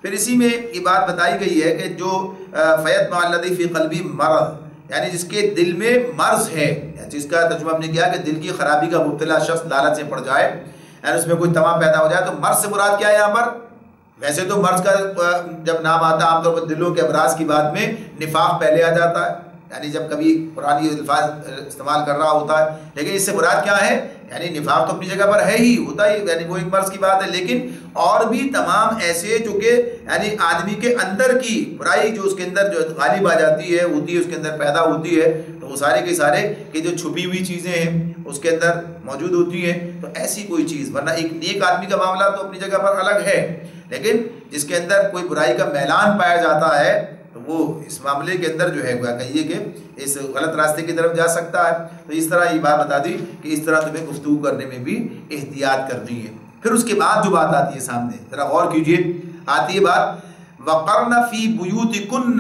S2: پھر اسی میں یہ بات بتائی گئی ہے کہ جو فیطمع الذی فی قلبی مرض، یعنی جس کے دل میں مرض ہے، جس کا ترجمہ ہم نے کیا کہ دل کی خرابی کا مبتلا شخص لالچ سے پڑ جائے، یعنی اس میں کوئی تما پیدا ہو جائے، تو مرض سے مراد کیا ہے یہاں پر؟ ویسے تو مرض کا جب نام آتا ہے عام طور پر دلوں کے امراض کی بات میں نفاق پہلے آ جاتا ہے، یعنی جب کبھی قرآنی الفاظ استعمال کر رہا ہوتا ہے، لیکن اس سے مراد کیا ہے؟ یعنی نفاق تو اپنی جگہ پر ہے ہی، ہوتا ہی، یعنی وہ ایک مرض کی بات ہے، لیکن اور بھی تمام ایسے جو کہ یعنی آدمی کے اندر کی برائی جو اس کے اندر جو غالب آ جاتی ہے، ہوتی ہے، اس کے اندر پیدا ہوتی ہے، تو وہ سارے کے سارے کہ جو چھپی ہوئی چیزیں ہیں اس کے اندر موجود ہوتی ہیں، تو ایسی کوئی چیز، ورنہ ایک نیک آدمی کا معاملہ تو اپنی جگہ پر الگ ہے، لیکن جس کے اندر کوئی برائی کا میلان پایا جاتا ہے تو وہ اس معاملے کے اندر جو ہے وہ کہیے کہ اس غلط راستے کی طرف جا سکتا ہے۔ تو اس طرح یہ بات بتا دی کہ اس طرح تمہیں گفتگو کرنے میں بھی احتیاط کرنی ہے۔ پھر اس کے بعد جو بات آتی ہے سامنے، ذرا غور کیجئے، آتی ہے بات وَقَرْنَ فِي بُيُوتِكُنَّ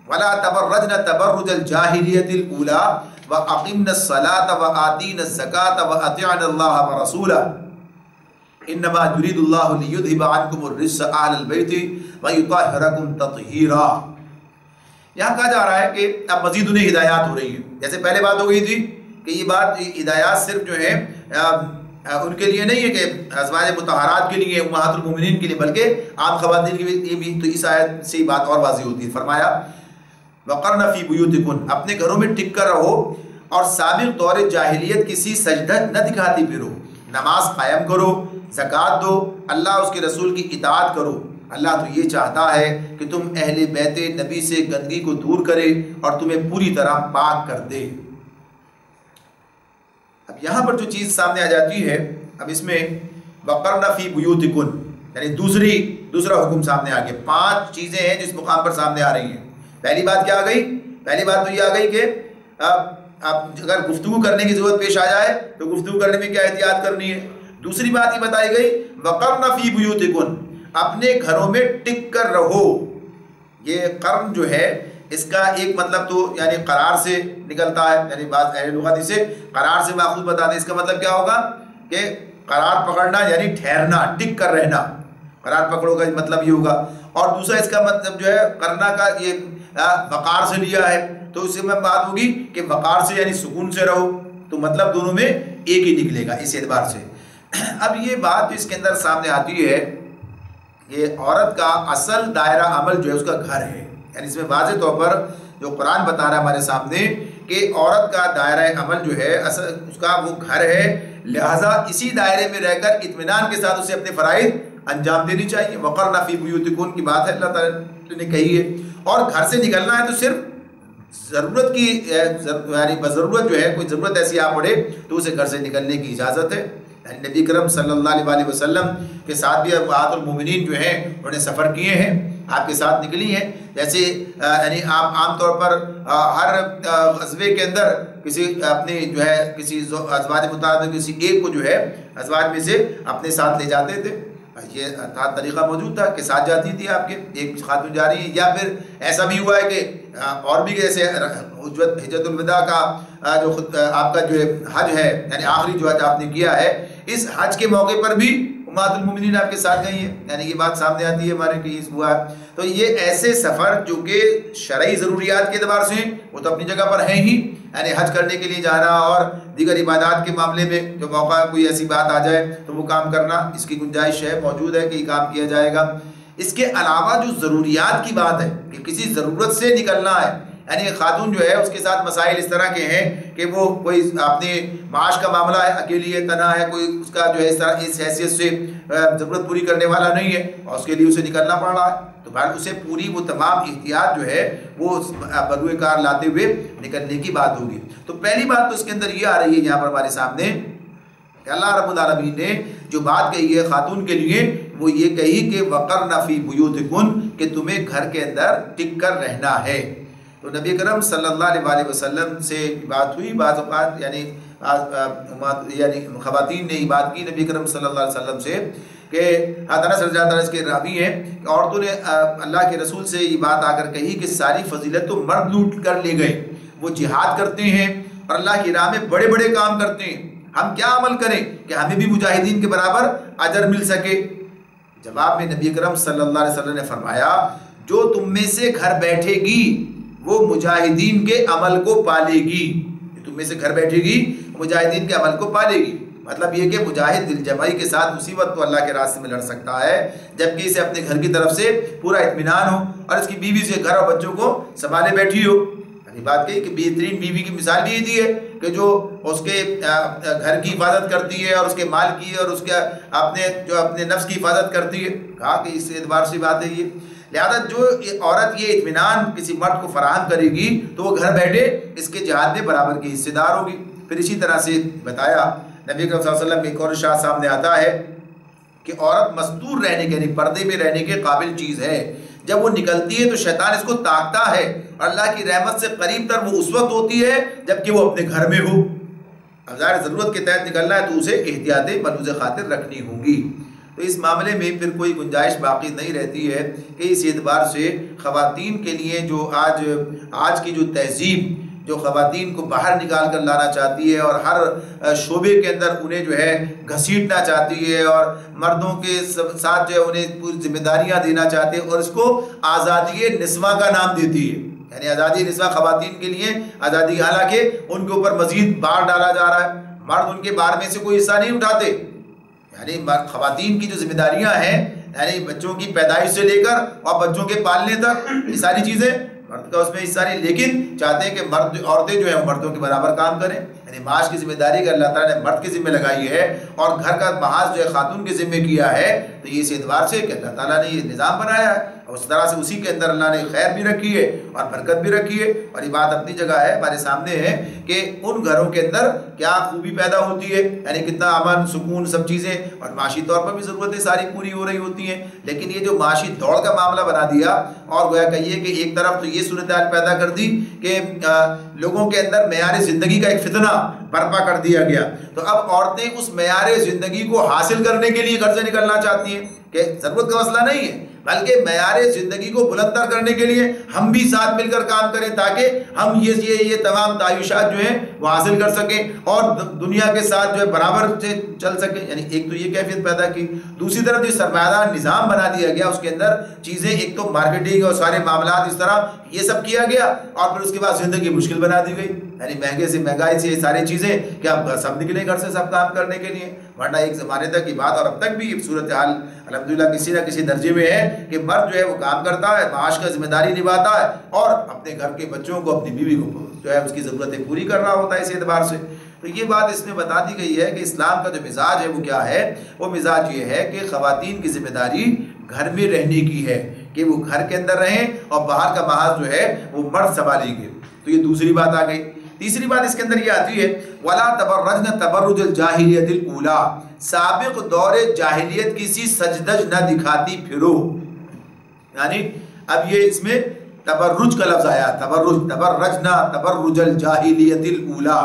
S2: وَلَا تَبَرَّجْنَ تَبَرُّجَ الْجَاهِلِيَّةِ الْأُولَىٰ وَأَقِمْنَ الصَّلَاةَ وَآتِينَ الزَّكَاةَ وَأَطِعْنَ اللَّهَ وَرَسُولَهُ إِنَّمَا يُرِيدُ اللَّهُ لِيُذْهِبَ عَنْكُمُ الرِّجْسَ أَهْلَ الْبَيْتِ وَيُطَهِّرَكُمْ تَطْهِيرًا۔ یہاں کہا جا رہا ہے کہ اب مزید انہیں ہدایات ہو رہی ہیں، جیسے پہلے بات ہو گئی تھی کہ یہ بات ہدایات صرف جو ہے ان کے لیے نہیں ہے کہ ازواج مطہرات کے لیے، امہات المومنین کے لیے، بلکہ عام خواتین کے لیے بھی، تو اس آیت سے یہ بات اور واضح ہوتی ہے۔ فرمایا وَقَرْنَ فِي بُيُوتِكُنَّ، اپنے گھروں میں ٹک کر رہو اور سابق دور جاہلیت کسی سجدہ نہ دکھاتی پھرو، نماز قائم کرو، زکوٰۃ دو، اللہ اس کے رسول کی اطاعت کرو۔ اللہ تو یہ چاہتا ہے کہ تم اہل بیت نبی سے گندگی کو دور کرے اور تمہیں پوری طرح پاک کر دے۔ اب یہاں پر جو چیز سامنے آ جاتی ہے، اب اس میں وَقَرْنَ فِي بُيُوتِكُنَّ، یعنی دوسرا حکم سامنے آ گیا۔ 5 چیزیں ہیں جس مقام پر سامنے آ رہی ہیں۔ پہلی بات کیا آ گئی؟ پہلی بات تو یہ آ گئی کہ اب اگر گفتگو کرنے کی ضرورت پیش آ جائے تو گفتگو کرنے میں کیا احتیاط کرنی ہے۔ دوسری بات یہ بتائی گئی وَقَرْنَ فِي بُيُوتِكُنَّ، اپنے گھروں میں ٹک کر رہو۔ یہ قرن جو ہے اس کا ایک مطلب تو یعنی قرار سے نکلتا ہے، یعنی بعض اہل لغت اسے قرار سے ماخوذ بتاتے ہیں۔ اس کا مطلب کیا ہوگا کہ قرار پکڑنا یعنی ٹھہرنا، ٹک کر رہنا، قرار پکڑو کا مطلب یہ ہوگا۔ اور دوسرا اس کا مطلب جو ہے کرنا کا یہ وقار سے لیا ہے، تو اس میں بات ہوگی کہ وقار سے یعنی سکون سے رہو، تو مطلب دونوں میں ایک ہی نکلے گا اس اعتبار سے۔ اب یہ بات جو اس کے اندر سامنے آتی ہے، یہ عورت کا اصل دائرہ عمل جو ہے اس کا گھر ہے، یعنی اس میں واضح طور پر جو قرآن بتا رہا ہے ہمارے سامنے کہ عورت کا دائرہ عمل جو ہے اصل اس کا وہ گھر ہے، لہٰذا اسی دائرے میں رہ کر اطمینان کے ساتھ اسے اپنے فرائض انجام دینی چاہیے۔ وَقَرْنَ فِي بُيُوتِكُنَّ کی بات ہے اللہ تعالیٰ نے کہی ہے، اور گھر سے نکلنا ہے تو صرف ضرورت کی یعنی بضرورت جو ہے کوئی ضرورت ایسی آ پڑے تو اسے گھر سے نکلنے کی اجازت ہے۔ یعنی نبی کرم صلی اللہ علیہ وسلم کے ساتھ بھی امہات المومنین جو ہیں انہوں نے سفر کیے ہیں، آپ کے ساتھ نکلی ہیں، جیسے یعنی آپ عام طور پر ہر غزوے کے اندر کسی اپنے جو ہے کسی ازواج مطابق کسی ایک کو جو ہے ازواج میں سے اپنے ساتھ لے جاتے تھے، یہ طریقہ موجود تھا کہ ساتھ جاتی تھی آپ کے ایک خاتون جا رہی ہے، یا پھر ایسا بھی ہوا ہے کہ اور بھی جیسے حجۃ الوداع کا جو آپ کا جو حج ہے یعنی آخری جو حج آپ نے کیا ہے، اس حج کے موقع پر بھی امہات المومنین آپ کے ساتھ گئی ہیں، یعنی یہ بات سامنے آتی ہے ہمارے کہ اس ہوا ہے۔ تو یہ ایسے سفر جو کہ شرعی ضروریات کے اعتبار سے وہ تو اپنی جگہ پر ہیں ہی، یعنی حج کرنے کے لیے جانا اور دیگر عبادات کے معاملے میں جو موقع کوئی ایسی بات آ جائے تو وہ کام کرنا، اس کی گنجائش ہے، موجود ہے کہ یہ کام کیا جائے گا۔ اس کے علاوہ جو ضروریات کی بات ہے کہ کسی ضرورت سے نکلنا ہے، یعنی خاتون جو ہے اس کے ساتھ مسائل اس طرح کے ہیں کہ وہ کوئی اپنے معاش کا معاملہ ہے، اکیلی ہے، تنہا ہے، کوئی اس کا جو ہے اس طرح اس حیثیت سے ضرورت پوری کرنے والا نہیں ہے اور اس کے لیے اسے نکلنا پڑ رہا ہے، تو بہرحال اسے پوری وہ تمام احتیاط جو ہے وہ بدوئے کار لاتے ہوئے نکلنے کی بات ہوگی۔ تو پہلی بات تو اس کے اندر یہ آ رہی ہے یہاں پر ہمارے سامنے کہ اللہ رب العالمین نے جو بات کہی ہے خاتون کے لیے وہ یہ کہی کہ وَقَرْنَ فِي بُيُوتِكُنَّ کہ تمہیں گھر کے اندر ٹک کر رہنا ہے۔ تو نبی کرم صلی اللہ علیہ وسلم سے بات ہوئی، بعض اوقات یعنی خواتین نے یہ بات کی نبی کرم صلی اللہ علیہ وسلم سے کہ حضرت انس رضی اللہ عنہ کے راوی ہیں کہ عورتوں نے اللہ کے رسول سے یہ بات آ کر کہی کہ ساری فضیلت تو مرد لوٹ کر لے گئے، وہ جہاد کرتے ہیں اور اللہ کی راہ میں بڑے بڑے کام کرتے ہیں، ہم کیا عمل کریں کہ ہمیں بھی مجاہدین کے برابر اجر مل سکے؟ جواب میں نبی اکرم صلی اللہ علیہ وسلم نے فرمایا جو تم میں سے گھر بیٹھے گی وہ مجاہدین کے عمل کو پالے گی، تم میں سے گھر بیٹھے گی مجاہدین کے عمل کو پالے گی۔ مطلب یہ کہ مجاہد دل جمعی کے ساتھ مصیبت تو اللہ کے راستے میں لڑ سکتا ہے، جبکہ اسے اپنے گھر کی طرف سے پورا اطمینان ہو اور اس کی بیوی سے گھر اور بچوں کو سنبھالے بیٹھی ہو۔ بات کہی کہ بہترین بیوی کی مثال بھی یہ دی ہے کہ جو اس کے گھر کی حفاظت کرتی ہے اور اس کے مال کی اور اس کے اپنے نفس کی حفاظت کرتی ہے، کہا کہ اس اعتبار سے بات ہے یہ۔ لہذا جو عورت یہ اطمینان کسی مرد کو فراہم کرے گی تو وہ گھر بیٹھے اس کے جہاد میں برابر کی حصے دار ہوگی۔ پھر اسی طرح سے بتایا نبی اکرم صلی اللہ علیہ وسلم کے ایک اور ارشاد سامنے آتا ہے کہ عورت مستور رہنے کے، یعنی پردے میں رہنے کے قابل چیز ہے، جب وہ نکلتی ہے تو شیطان اس کو تاکتا ہے اور اللہ کی رحمت سے قریب تر وہ اس وقت ہوتی ہے جبکہ وہ اپنے گھر میں ہو۔ اب ظاہر ضرورت کے تحت نکلنا ہے تو اسے احتیاطیں ملحوظ خاطر رکھنی ہوں گی۔ تو اس معاملے میں پھر کوئی گنجائش باقی نہیں رہتی ہے کہ اس اعتبار سے خواتین کے لیے جو آج کی جو تہذیب جو خواتین کو باہر نکال کر لانا چاہتی ہے اور ہر شعبے کے اندر انہیں جو ہے گھسیٹنا چاہتی ہے اور مردوں کے ساتھ جو ہے انہیں پوری ذمہ داریاں دینا چاہتے ہیں اور اس کو آزادی نسواں کا نام دیتی ہے، یعنی آزادی نسواں خواتین کے لیے آزادی، حالانکہ ان کے اوپر مزید بار ڈالا جا رہا ہے، مرد ان کے بار میں سے کوئی حصہ نہیں اٹھاتے۔ یعنی خواتین کی جو ذمہ داریاں ہیں، یعنی بچوں کی پیدائش سے لے کر اور بچوں کے پالنے تک، یہ ساری چیزیں مرد کا اس میں حصہ نہیں، لیکن چاہتے ہیں کہ عورتیں جو ہیں مردوں کے برابر کام کریں۔ یعنی معاش کی ذمہ داری کہ اللہ تعالیٰ نے مرد کے ذمہ لگائی ہے اور گھر کا محاذ جو ہے خاتون کے ذمہ کیا ہے، تو یہ اس اعتبار سے کہ اللہ تعالیٰ نے یہ نظام بنایا ہے اور اس طرح سے اسی کے اندر اللہ نے خیر بھی رکھی ہے اور برکت بھی رکھی ہے۔ اور یہ بات اپنی جگہ ہے، ہمارے سامنے ہے کہ ان گھروں کے اندر کیا خوبی پیدا ہوتی ہے، یعنی کتنا امن سکون سب چیزیں، اور معاشی طور پر بھی ضرورتیں ساری پوری ہو رہی ہوتی ہیں۔ لیکن یہ جو معاشی دوڑ کا معاملہ بنا دیا اور گویا کہیے کہ ایک طرف تو یہ صورتحال پیدا کر دی کہ لوگوں کے اندر معیار زندگی کا ایک فتنہ برپا کر دیا گیا، تو اب عورتیں اس معیار زندگی کو حاصل کرنے کے لیے گھر سے نکلنا چاہتی ہیں کہ ضرورت کا مسئلہ نہیں ہے، بلکہ معیار زندگی کو بلندر کرنے کے لیے ہم بھی ساتھ مل کر کام کریں تاکہ ہم یہ تمام تعیشات جو ہیں وہ حاصل کر سکیں اور دنیا کے ساتھ جو ہے برابر سے چل سکیں۔ یعنی ایک تو یہ کیفیت پیدا کی، دوسری طرف جو سرمایہ دار نظام بنا دیا گیا اس کے اندر چیزیں، ایک تو مارکیٹنگ اور سارے معاملات اس طرح یہ سب کیا گیا اور پھر اس کے بعد زندگی مشکل بنا دی گئی، یعنی مہنگے سے مہنگائی سے یہ ساری چیزیں کہ اب سب نکلے گھر سے سب کام کرنے کے لیے، ورنہ ایک زمانے تک کی بات اور اب تک بھی صورتحال الحمدللہ کسی نہ کسی درجے میں ہے کہ مرد جو ہے وہ کام کرتا ہے، معاش کا ذمہ داری نبھاتا ہے اور اپنے گھر کے بچوں کو، اپنی بیوی کو جو ہے اس کی ضرورتیں پوری کر رہا ہوتا ہے اس اعتبار سے۔ تو یہ بات اس میں بتا دی گئی ہے کہ اسلام کا جو مزاج ہے وہ کیا ہے، وہ مزاج یہ ہے کہ خواتین کی ذمہ داری گھر میں رہنے کی ہے کہ وہ گھر کے اندر رہیں اور باہر کا محاذ جو ہے وہ مرد سنبھالیں گے۔ تو یہ دوسری بات آ گئی۔ تیسری بات اس کے اندر یہ آتی ہے وَلَا تَبَرَّجْنَ تَبَرُّجَ الْجَاهِلِيَّةِ الْأُولَىٰ، سابق دور جاہلیت کی سی سجدج نہ دکھاتی پھرو۔ یعنی اب یہ اس میں تبرج کا لفظ آیا، تبرجنا تبرج الجاہلیت الاولیٰ،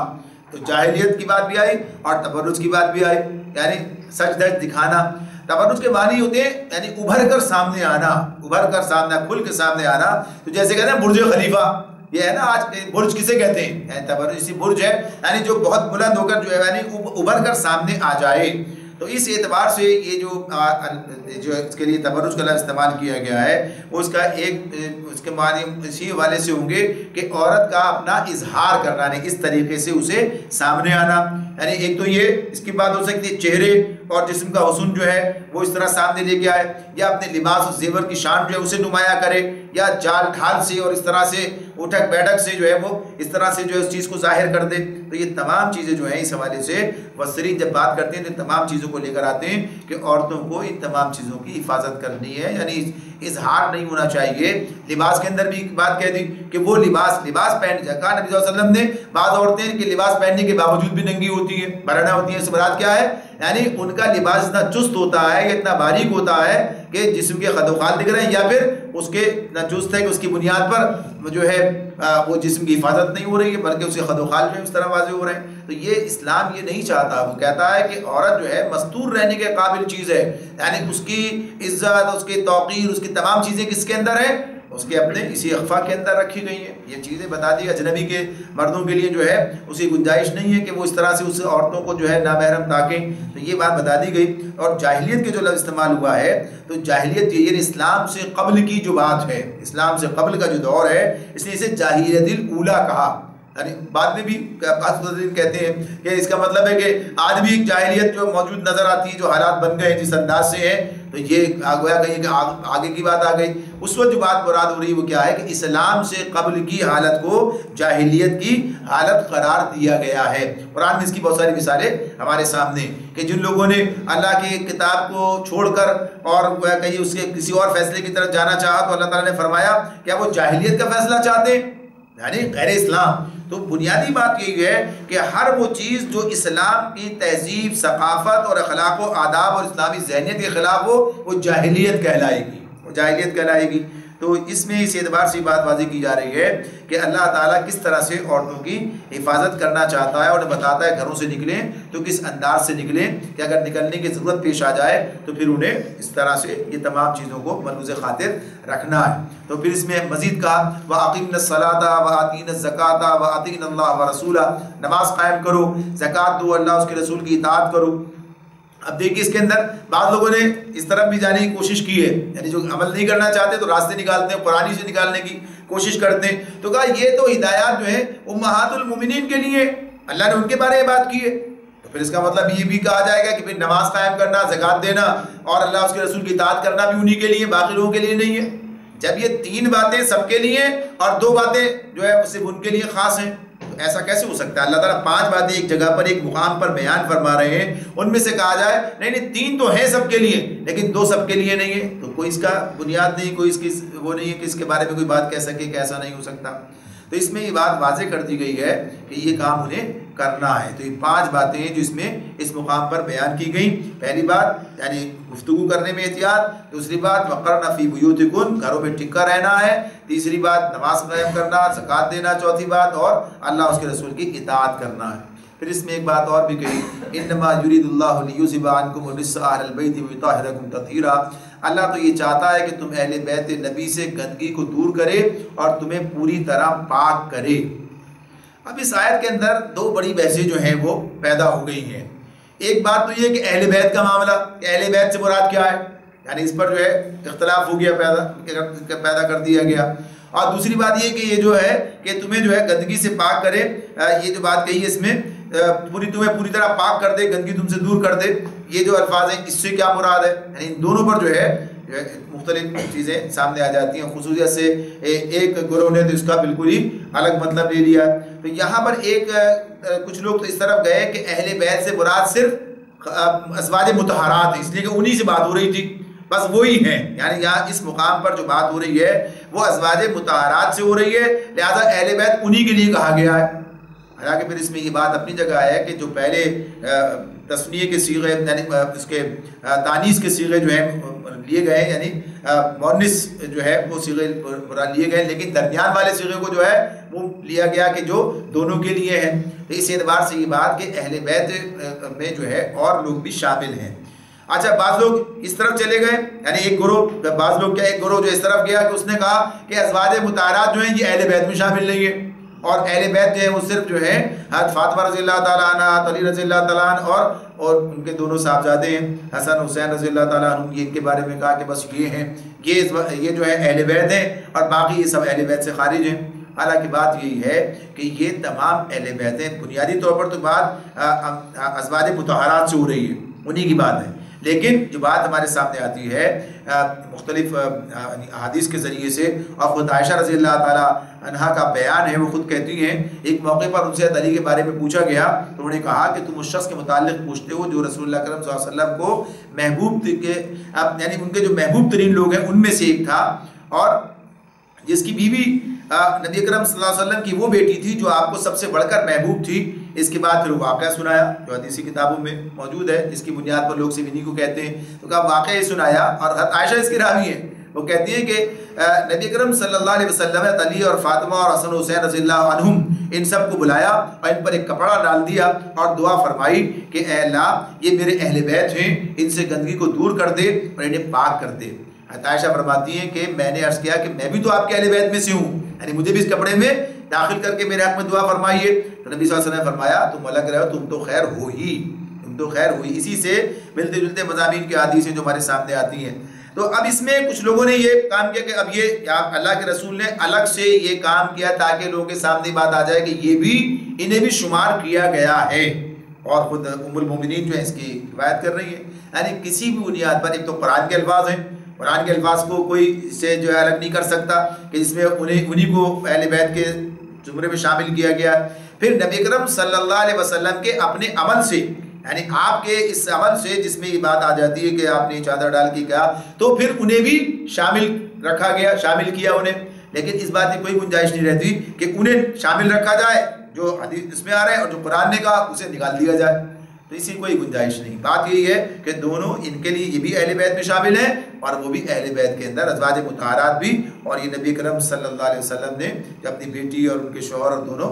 S2: تو جاہلیت کی بات بھی آئی اور تبرج کی بات بھی آئی، یعنی سجدج دکھانا۔ تبرج کے معنی ہوتے ہیں یعنی ابھر کر سامنے آنا، ابھر کر سامنے، کھل کے سامنے آنا۔ تو جیسے کہتے ہیں برج خلیفہ، یہ ہے نا آج برج کسے کہتے ہیں، یعنی تبرج اسی برج ہے، یعنی جو بہت بلند ہو کر جو ہے یعنی ابھر کر سامنے آ جائے۔ تو اس اعتبار سے یہ جو اس کے لیے تبرج کا لفظ استعمال کیا گیا ہے اس کا ایک اس کے معنی اسی حوالے سے ہوں گے کہ عورت کا اپنا اظہار کرنا، یعنی اس طریقے سے اسے سامنے آنا۔ یعنی ایک تو یہ اس کی بات ہو سکتی ہے چہرے اور جسم کا حسن جو ہے وہ اس طرح سامنے لے کے آئے، یا اپنے لباس و زیور کی شان جو ہے اسے نمایاں کرے، یا چال ڈھال سے اور اس طرح سے اٹھک بیٹھک سے جو ہے وہ اس طرح سے جو ہے اس چیز کو ظاہر کر دے۔ تو یہ تمام چیزیں جو ہیں اس حوالے سے مفسرین جب بات کرتے ہیں تو تمام چیزوں کو لے کر آتے ہیں کہ عورتوں کو ان تمام چیزوں کی حفاظت کرنی ہے، یعنی اظہار نہیں ہونا چاہیے۔ لباس کے اندر بھی بات کہہ دی کہ وہ لباس پہن جگہ نبی صلی اللہ علیہ وسلم نے بعض عورتیں کہ لباس پہننے کے باوجود بھی ننگی ہوتی ہیں، برہنہ ہوتی ہیں، اس سے مراد کیا ہے، یعنی ان کا لباس اتنا چست ہوتا ہے، اتنا باریک ہوتا ہے کہ جسم کے خد و خال دکھ رہے ہیں، یا پھر اس کے جست ہے کہ اس کی بنیاد پر جو ہے وہ جسم کی حفاظت نہیں ہو رہی ہے، بلکہ اس کے خد و خال میں اس طرح واضح ہو رہے ہیں۔ تو یہ اسلام یہ نہیں چاہتا، وہ کہتا ہے کہ عورت جو ہے مستور رہنے کے قابل چیز ہے، یعنی اس کی عزت، اس کی توقیر، اس کی تمام چیزیں کس کے اندر ہیں؟ اس کے اپنے اسی اخفا کے اندر رکھی گئی ہیں۔ یہ چیزیں بتا دی اجنبی کے مردوں کے لیے جو ہے اسی گنجائش نہیں ہے کہ وہ اس طرح سے اس عورتوں کو جو ہے نامحرم تاکیں، تو یہ بات بتا دی گئی۔ اور جاہلیت کے جو لفظ استعمال ہوا ہے، تو جاہلیت یہ اسلام سے قبل کی جو بات ہے، اسلام سے قبل کا جو دور ہے، اس لیے اسے جاہلیت الاولیٰ کہا۔ یعنی بعد میں بھی کہتے ہیں کہ اس کا مطلب ہے کہ آج بھی ایک جاہلیت جو موجود نظر آتی ہے، جو حالات بن گئے جس انداز سے ہے، تو یہ گویا کہیں کہ آگے کی بات آ گئی۔ اس وقت جو بات مراد ہو رہی ہے وہ کیا ہے کہ اسلام سے قبل کی حالت کو جاہلیت کی حالت قرار دیا گیا ہے۔ قرآن میں اس کی بہت ساری مثالیں ہمارے سامنے، کہ جن لوگوں نے اللہ کی کتاب کو چھوڑ کر اور کہیں اس کے کسی اور فیصلے کی طرف جانا چاہا، تو اللہ تعالیٰ نے فرمایا کیا وہ جاہلیت کا فیصلہ چاہتے ہیں، یعنی غیر اسلام۔ تو بنیادی بات یہی ہے کہ ہر وہ چیز جو اسلام کی تہذیب، ثقافت اور اخلاق و آداب اور اسلامی ذہنیت کے خلاف ہو، وہ جاہلیت کہلائے گی، وہ جاہلیت کہلائے گی۔ تو اس میں اس اعتبار سے بات واضح کی جا رہی ہے کہ اللہ تعالیٰ کس طرح سے عورتوں کی حفاظت کرنا چاہتا ہے، اور بتاتا ہے گھروں سے نکلیں تو کس انداز سے نکلیں، کہ اگر نکلنے کی ضرورت پیش آ جائے تو پھر انہیں اس طرح سے یہ تمام چیزوں کو ملحوظ خاطر رکھنا ہے۔ تو پھر اس میں مزید کہا وَأَقِمْنَ الصَّلَاةَ وَآتِينَ الزَّكَاةَ وَأَطِعْنَ اللَّهَ وَرَسُولَهُ، نماز قائم کرو، زکوٰۃ دو، اللہ اس کے رسول کی اطاعت کرو۔ اب دیکھیے اس کے اندر بعض لوگوں نے اس طرف بھی جانے کی کوشش کی ہے، یعنی جو عمل نہیں کرنا چاہتے تو راستے نکالتے ہیں، قرآن سے نکالنے کی کوشش کرتے ہیں۔ تو کہا یہ تو ہدایات جو ہے امہات المومنین کے لیے، اللہ نے ان کے بارے میں بات کی ہے، تو پھر اس کا مطلب یہ بھی کہا جائے گا کہ پھر نماز قائم کرنا، زکوٰۃ دینا اور اللہ اس کے رسول کی اطاعت کرنا بھی انہی کے لیے، باقی لوگوں کے لیے نہیں ہے۔ جب یہ تین باتیں سب کے لیے اور دو باتیں جو ہے صرف ان کے لیے خاص ہیں، تو ایسا کیسے ہو سکتا ہے؟ اللہ تعالیٰ پانچ باتیں ایک جگہ پر ایک مقام پر بیان فرما رہے ہیں، ان میں سے کہا جائے نہیں تین تو ہیں سب کے لیے لیکن دو سب کے لیے نہیں ہے، تو کوئی اس کا بنیاد نہیں، کوئی اس کی وہ نہیں ہے کہ اس کے بارے میں کوئی بات کہہ سکے کہ ایسا نہیں ہو سکتا۔ تو اس میں یہ بات واضح کر دی گئی ہے کہ یہ کام انہیں کرنا ہے۔ تو یہ پانچ باتیں جو اس میں اس مقام پر بیان کی گئیں، پہلی بات یعنی گفتگو کرنے میں احتیاط، دوسری بات وقرن فی بیوتکن، گھروں میں ٹکا رہنا ہے، تیسری بات نماز قائم کرنا، زکوٰۃ دینا، چوتھی بات اور اللہ اس کے رسول کی اطاعت کرنا ہے۔ پھر اس میں ایک بات اور بھی کہی انما یرید اللہ لیذھب عنکم الرجس اہل البیت ویطہرکم تطہیرا، اللہ تو یہ چاہتا ہے کہ تم اہل بیت نبی سے گندگی کو دور کرے اور تمہیں پوری طرح پاک کرے۔ اب اس آیت کے اندر دو بڑی بحثیں جو ہیں وہ پیدا ہو گئی ہیں۔ ایک بات تو یہ کہ اہل بیت کا معاملہ، کہ اہل بیت سے مراد کیا ہے، یعنی اس پر جو ہے اختلاف ہو گیا، پیدا کر دیا گیا۔ اور دوسری بات یہ کہ یہ جو ہے کہ تمہیں جو ہے گندگی سے پاک کرے، یہ جو بات کہی ہے اس میں تمہیں پوری طرح پاک کر دے، گندگی تم سے دور کر دے، یہ جو الفاظ ہیں اس سے کیا مراد ہے؟ یعنی ان دونوں پر جو ہے مختلف چیزیں سامنے آ جاتی ہیں۔ خصوصیت سے ایک گروہ نے تو اس کا بالکل ہی الگ مطلب لے لیا۔ تو یہاں پر کچھ لوگ تو اس طرف گئے کہ اہل بیت سے مراد صرف ازواج مطہرات ہیں، اس لیے کہ انہی سے بات ہو رہی تھی، بس وہی ہیں، یعنی یہاں اس مقام پر جو بات ہو رہی ہے وہ ازواج مطہرات سے ہو رہی ہے، لہذا اہل بیت انہی کے لیے کہا گیا ہے۔ حالانکہ پھر اس میں یہ بات اپنی جگہ ہے کہ جو پہلے تثنیے کے صیغے یعنی اس کے تانیث کے صیغے جو ہیں لیے گئے، یعنی مؤنث جو ہے وہ صیغے لیے گئے، لیکن درمیان والے صیغے کو جو ہے وہ لیا گیا کہ جو دونوں کے لیے ہیں۔ تو اس اعتبار سے یہ بات کہ اہل بیت میں جو ہے اور لوگ بھی شامل ہیں۔ اچھا، بعض لوگ اس طرف چلے گئے، یعنی ایک گروہ جو اس طرف گیا کہ اس نے کہا کہ ازواج مطہرات جو ہیں یہ اہل بیت میں شامل نہیں ہے، اور اہل بیت جو ہے وہ صرف جو ہے حضرت فاطمہ رضی اللہ تعالیٰ عنہ، علی رضی اللہ تعالیٰ عنہ اور ان کے دونوں صاحبزادے ہیں حسن حسین رضی اللہ تعالیٰ عنہ، یہ ان کے بارے میں کہا کہ بس یہ ہیں، یہ جو ہے اہل بیت ہیں اور باقی یہ سب اہل بیت سے خارج ہیں۔ حالانکہ بات یہی ہے کہ یہ تمام اہل بیت ہیں، بنیادی طور پر تو بات ازواج مطہرات سے ہو رہی ہے، انہی کی بات ہے، لیکن جو بات ہمارے سامنے آتی ہے مختلف احادیث کے ذریعے سے، اور خود عائشہ رضی اللہ تعالیٰ عنہا کا بیان ہے، وہ خود کہتی ہیں ایک موقع پر ان سے علی کے بارے میں پوچھا گیا تو انہوں نے کہا کہ تم اس شخص کے متعلق پوچھتے ہو جو رسول اللہ کرم صلی اللہ علیہ وسلم کو محبوب یعنی ان کے جو محبوب ترین لوگ ہیں ان میں سے ایک تھا، اور جس کی بیوی نبی اکرم صلی اللہ علیہ وسلم کی وہ بیٹی تھی جو آپ کو سب سے بڑھ کر محبوب تھی۔ اس کے بعد پھر واقعہ سنایا جو حدیثی کتابوں میں موجود ہے، جس کی بنیاد پر لوگ صرف انہی کو کہتے ہیں۔ تو کہا واقعہ یہ سنایا، اور عائشہ اس کی راوی ہیں، وہ کہتی ہیں کہ نبی اکرم صلی اللہ علیہ وسلم نے علی اور فاطمہ اور حسن حسین رضی اللہ عنہم ان سب کو بلایا اور ان پر ایک کپڑا ڈال دیا اور دعا فرمائی کہ اے اللہ یہ میرے اہل بیت ہیں، ان سے گندگی کو دور کر دے اور انہیں پاک کر دے۔ عائشہ فرماتی ہیں کہ میں نے عرض کیا کہ میں بھی تو آپ کے اہل بیت میں سے ہوں، یعنی مجھے بھی اس کپڑے میں داخل کر کے میرے حق میں دعا فرمائیے۔ تو نبی صلی اللہ علیہ وسلم نے فرمایا تم لگ رہے ہو تم تو خیر ہو ہی، تم تو خیر ہوئی۔ اسی سے ملتے جلتے مضامین کی حدیثیں جو ہمارے سامنے آتی ہیں۔ تو اب اس میں کچھ لوگوں نے یہ کام کیا کہ اب یہ اللہ کے رسول نے الگ سے یہ کام کیا تاکہ لوگوں کے سامنے بات آ جائے کہ یہ بھی انہیں بھی شمار کیا گیا ہے، اور خود ام المومنین جو ہے اس کی روایت کر رہی ہے۔ یعنی کسی بھی بنیاد پر، ایک تو قرآن کے الفاظ ہیں، قرآن کے الفاظ کو کوئی سے جو ہے الگ نہیں کر سکتا کہ جس میں انہی کو اہل بیت کے زمرے میں شامل کیا گیا۔ پھر نبی اکرم صلی اللہ علیہ وسلم کے اپنے عمل سے، یعنی آپ کے اس عمل سے جس میں یہ بات آ جاتی ہے کہ آپ نے چادر ڈال کے کہا، تو پھر انہیں بھی شامل رکھا گیا، شامل کیا انہیں۔ لیکن اس بات کی کوئی گنجائش نہیں رہتی کہ انہیں شامل رکھا جائے جو حدیث اس میں آ رہے ہیں، اور جو قرآن نے کہا اسے نکال دیا جائے، تو اسی کوئی گنجائش نہیں۔ بات یہی ہے کہ دونوں ان کے لیے یہ بھی اہل بیت میں شامل ہیں اور وہ بھی اہل بیت کے اندر ازواج مطہرات بھی، اور یہ نبی کرم صلی اللہ علیہ وسلم نے اپنی بیٹی اور ان کے شوہر اور دونوں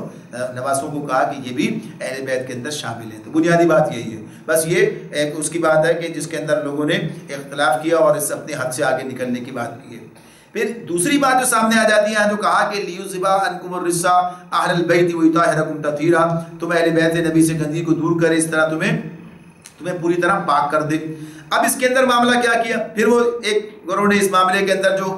S2: نواسوں کو کہا کہ یہ بھی اہل بیت کے اندر شامل ہیں۔ تو بنیادی بات یہی ہے، بس یہ ایک اس کی بات ہے کہ جس کے اندر لوگوں نے اختلاف کیا اور اس اپنے حد سے آگے نکلنے کی بات کی ہے۔ پھر دوسری بات جو سامنے آ جاتی ہے، جو کہا کہ لیذھب عنکم الرجس اہل البیت ویطہرکم تطہیرا، تم اہل بیت نبی سے گندگی کو دور کرے، اس طرح تمہیں پوری طرح پاک کر دے۔ اب اس کے اندر معاملہ کیا کیا، پھر وہ ایک گروہ نے اس معاملے کے اندر جو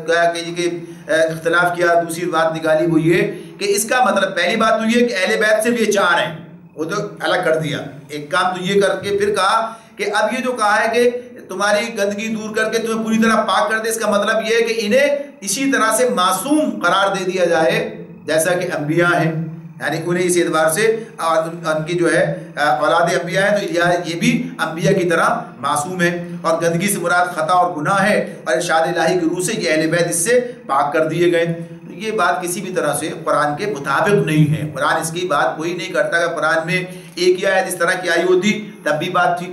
S2: کہا کہ اختلاف کیا، دوسری بات نکالی وہ یہ کہ اس کا مطلب پہلی بات تو یہ کہ اہل بیت صرف یہ چار ہیں، وہ تو الگ کر دیا ایک کام، تو یہ کر کے پھر کہا کہ اب یہ جو کہا ہے کہ تمہاری گندگی دور کر کے تمہیں پوری طرح پاک کر دے، اس کا مطلب یہ ہے کہ انہیں اسی طرح سے معصوم قرار دے دیا جائے جیسا کہ انبیاء ہیں، یعنی انہیں اس اعتبار سے ان کی جو ہے اولاد انبیاء ہیں تو یہ بھی انبیاء کی طرح معصوم ہے، اور گندگی سے مراد خطا اور گناہ ہے، اور ارشاد الہی کی روح سے یہ اہل بیت اس سے پاک کر دیے گئے۔ تو یہ بات کسی بھی طرح سے قرآن کے مطابق نہیں ہے، قرآن اس کی بات کوئی نہیں کرتا کہ قرآن میں ایک ہی آیت اس طرح کی آئی ہوتی تب بھی بات تھی،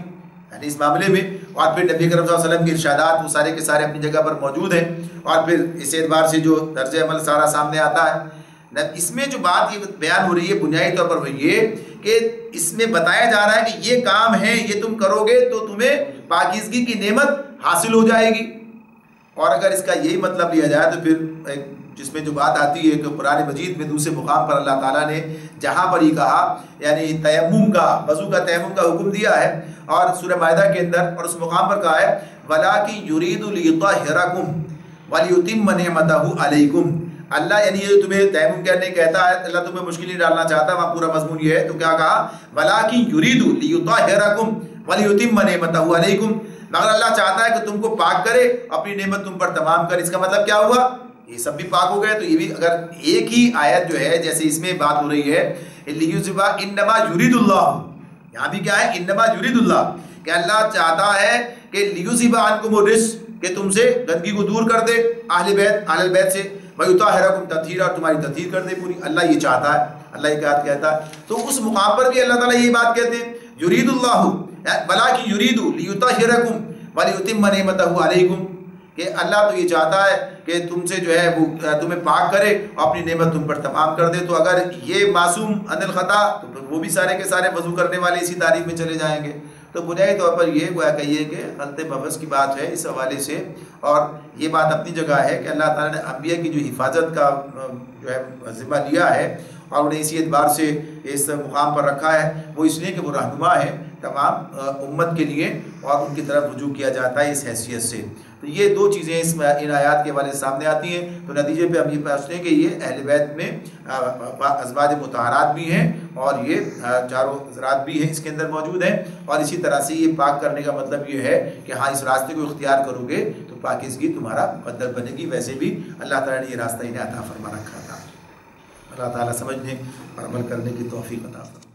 S2: یعنی اس معاملے میں۔ اور پھر نبی کرم صلی اللہ علیہ وسلم کے ارشادات وہ سارے کے سارے اپنی جگہ پر موجود ہیں، اور پھر اس اعتبار سے جو طرز عمل سارا سامنے آتا ہے۔ اس میں جو بات یہ بیان ہو رہی ہے بنیادی طور پر وہ یہ کہ اس میں بتایا جا رہا ہے کہ یہ کام ہے، یہ تم کرو گے تو تمہیں پاکیزگی کی نعمت حاصل ہو جائے گی۔ اور اگر اس کا یہی مطلب لیا جائے تو پھر جس میں جو بات آتی ہے کہ قرآن مجید میں دوسرے مقام پر اللہ تعالیٰ نے جہاں پر ہی کہا، یعنی تیمم کا، وضو کا تیمم کا حکم دیا ہے، اور سورہ مائدہ کے اندر اور اس مقام پر کہا ہے وَلَٰكِن يُرِيدُ لِيُطَهِّرَكُمْ وَلِيُتِمَّ نِعْمَتَهُ عَلَيْكُمْ۔ اللہ یعنی یہ تمہیں تیمم کرنے کہتا ہے، اللہ تمہیں مشکل نہیں ڈالنا چاہتا، وہاں پورا مضمون یہ ہے، تو کیا کہا وَلَٰكِن يُرِيدُ لِيُطَهِّرَكُمْ وَلِيُتِمَّ نِعْمَتَهُ عَلَيْكُمْ، مگر اللہ چاہتا ہے کہ تم کو پاک کرے، اپنی نعمت تم پر تمام کرے۔ اس کا مطلب کیا ہوا، یہ سب بھی پاک ہو گئے۔ تو یہ بھی اگر ایک ہی آیت جو ہے جیسے اس میں بات ہو رہی ہے لیذھب انما یرید اللہ، یہاں بھی کیا ہے انما یرید اللہ، کہ اللہ چاہتا ہے کہ لیذھب عنکم الرجس، کہ تم سے گندگی کو دور کر دے اہل بیت سے، ویطہرکم تطہیرا، تمہاری تطہیر کر دے پوری، اللہ یہ چاہتا ہے، اللہ یہ بات کہتا ہے۔ تو اس مقام پر بھی اللہ تعالیٰ یہ بات کہتے ہیں یرید اللہ وَلَٰكِن يُرِيدُ لِيُطَهِّرَكُمْ وَلِيُتِمَّ نِعْمَتَهُ عَلَيْكُمْ، کہ اللہ تو یہ چاہتا ہے کہ تم سے جو ہے وہ تمہیں پاک کرے اور اپنی نعمت تم پر تمام کر دے۔ تو اگر یہ معصوم عن الخطا تو پھر وہ بھی سارے کے سارے وضو کرنے والے اسی تعریف میں چلے جائیں گے۔ تو بنیادی طور پر یہ گویا کہیے کہ غلط مبحث کی بات ہے اس حوالے سے، اور یہ بات اپنی جگہ ہے کہ اللہ تعالیٰ نے انبیاء کی جو حفاظت کا جو ہے ذمہ لیا ہے اور انہیں اسی اعتبار سے اس مقام پر رکھا ہے، وہ اس لیے کہ وہ رہنما ہے تمام امت کے لیے اور ان کی طرف رجوع کیا جاتا ہے اس حیثیت سے۔ تو یہ دو چیزیں ان آیات کے والے سامنے آتی ہیں، تو نتیجے پہ ہم یہ پہنچتے ہیں کہ یہ اہل بیت میں ازواج مطہرات بھی ہیں اور یہ چاروں حضرات بھی ہیں اس کے اندر موجود ہیں، اور اسی طرح سے یہ پاک کرنے کا مطلب یہ ہے کہ ہاں اس راستے کو اختیار کرو گے تو پاکیزگی تمہارا مقدر بنے گی۔ ویسے بھی اللہ تعالیٰ نے یہ راستہ انہیں عطا فرما رکھا تھا۔ اللہ تعالیٰ سمجھنے اور عمل کرنے کی توفیق عطا فرمائے۔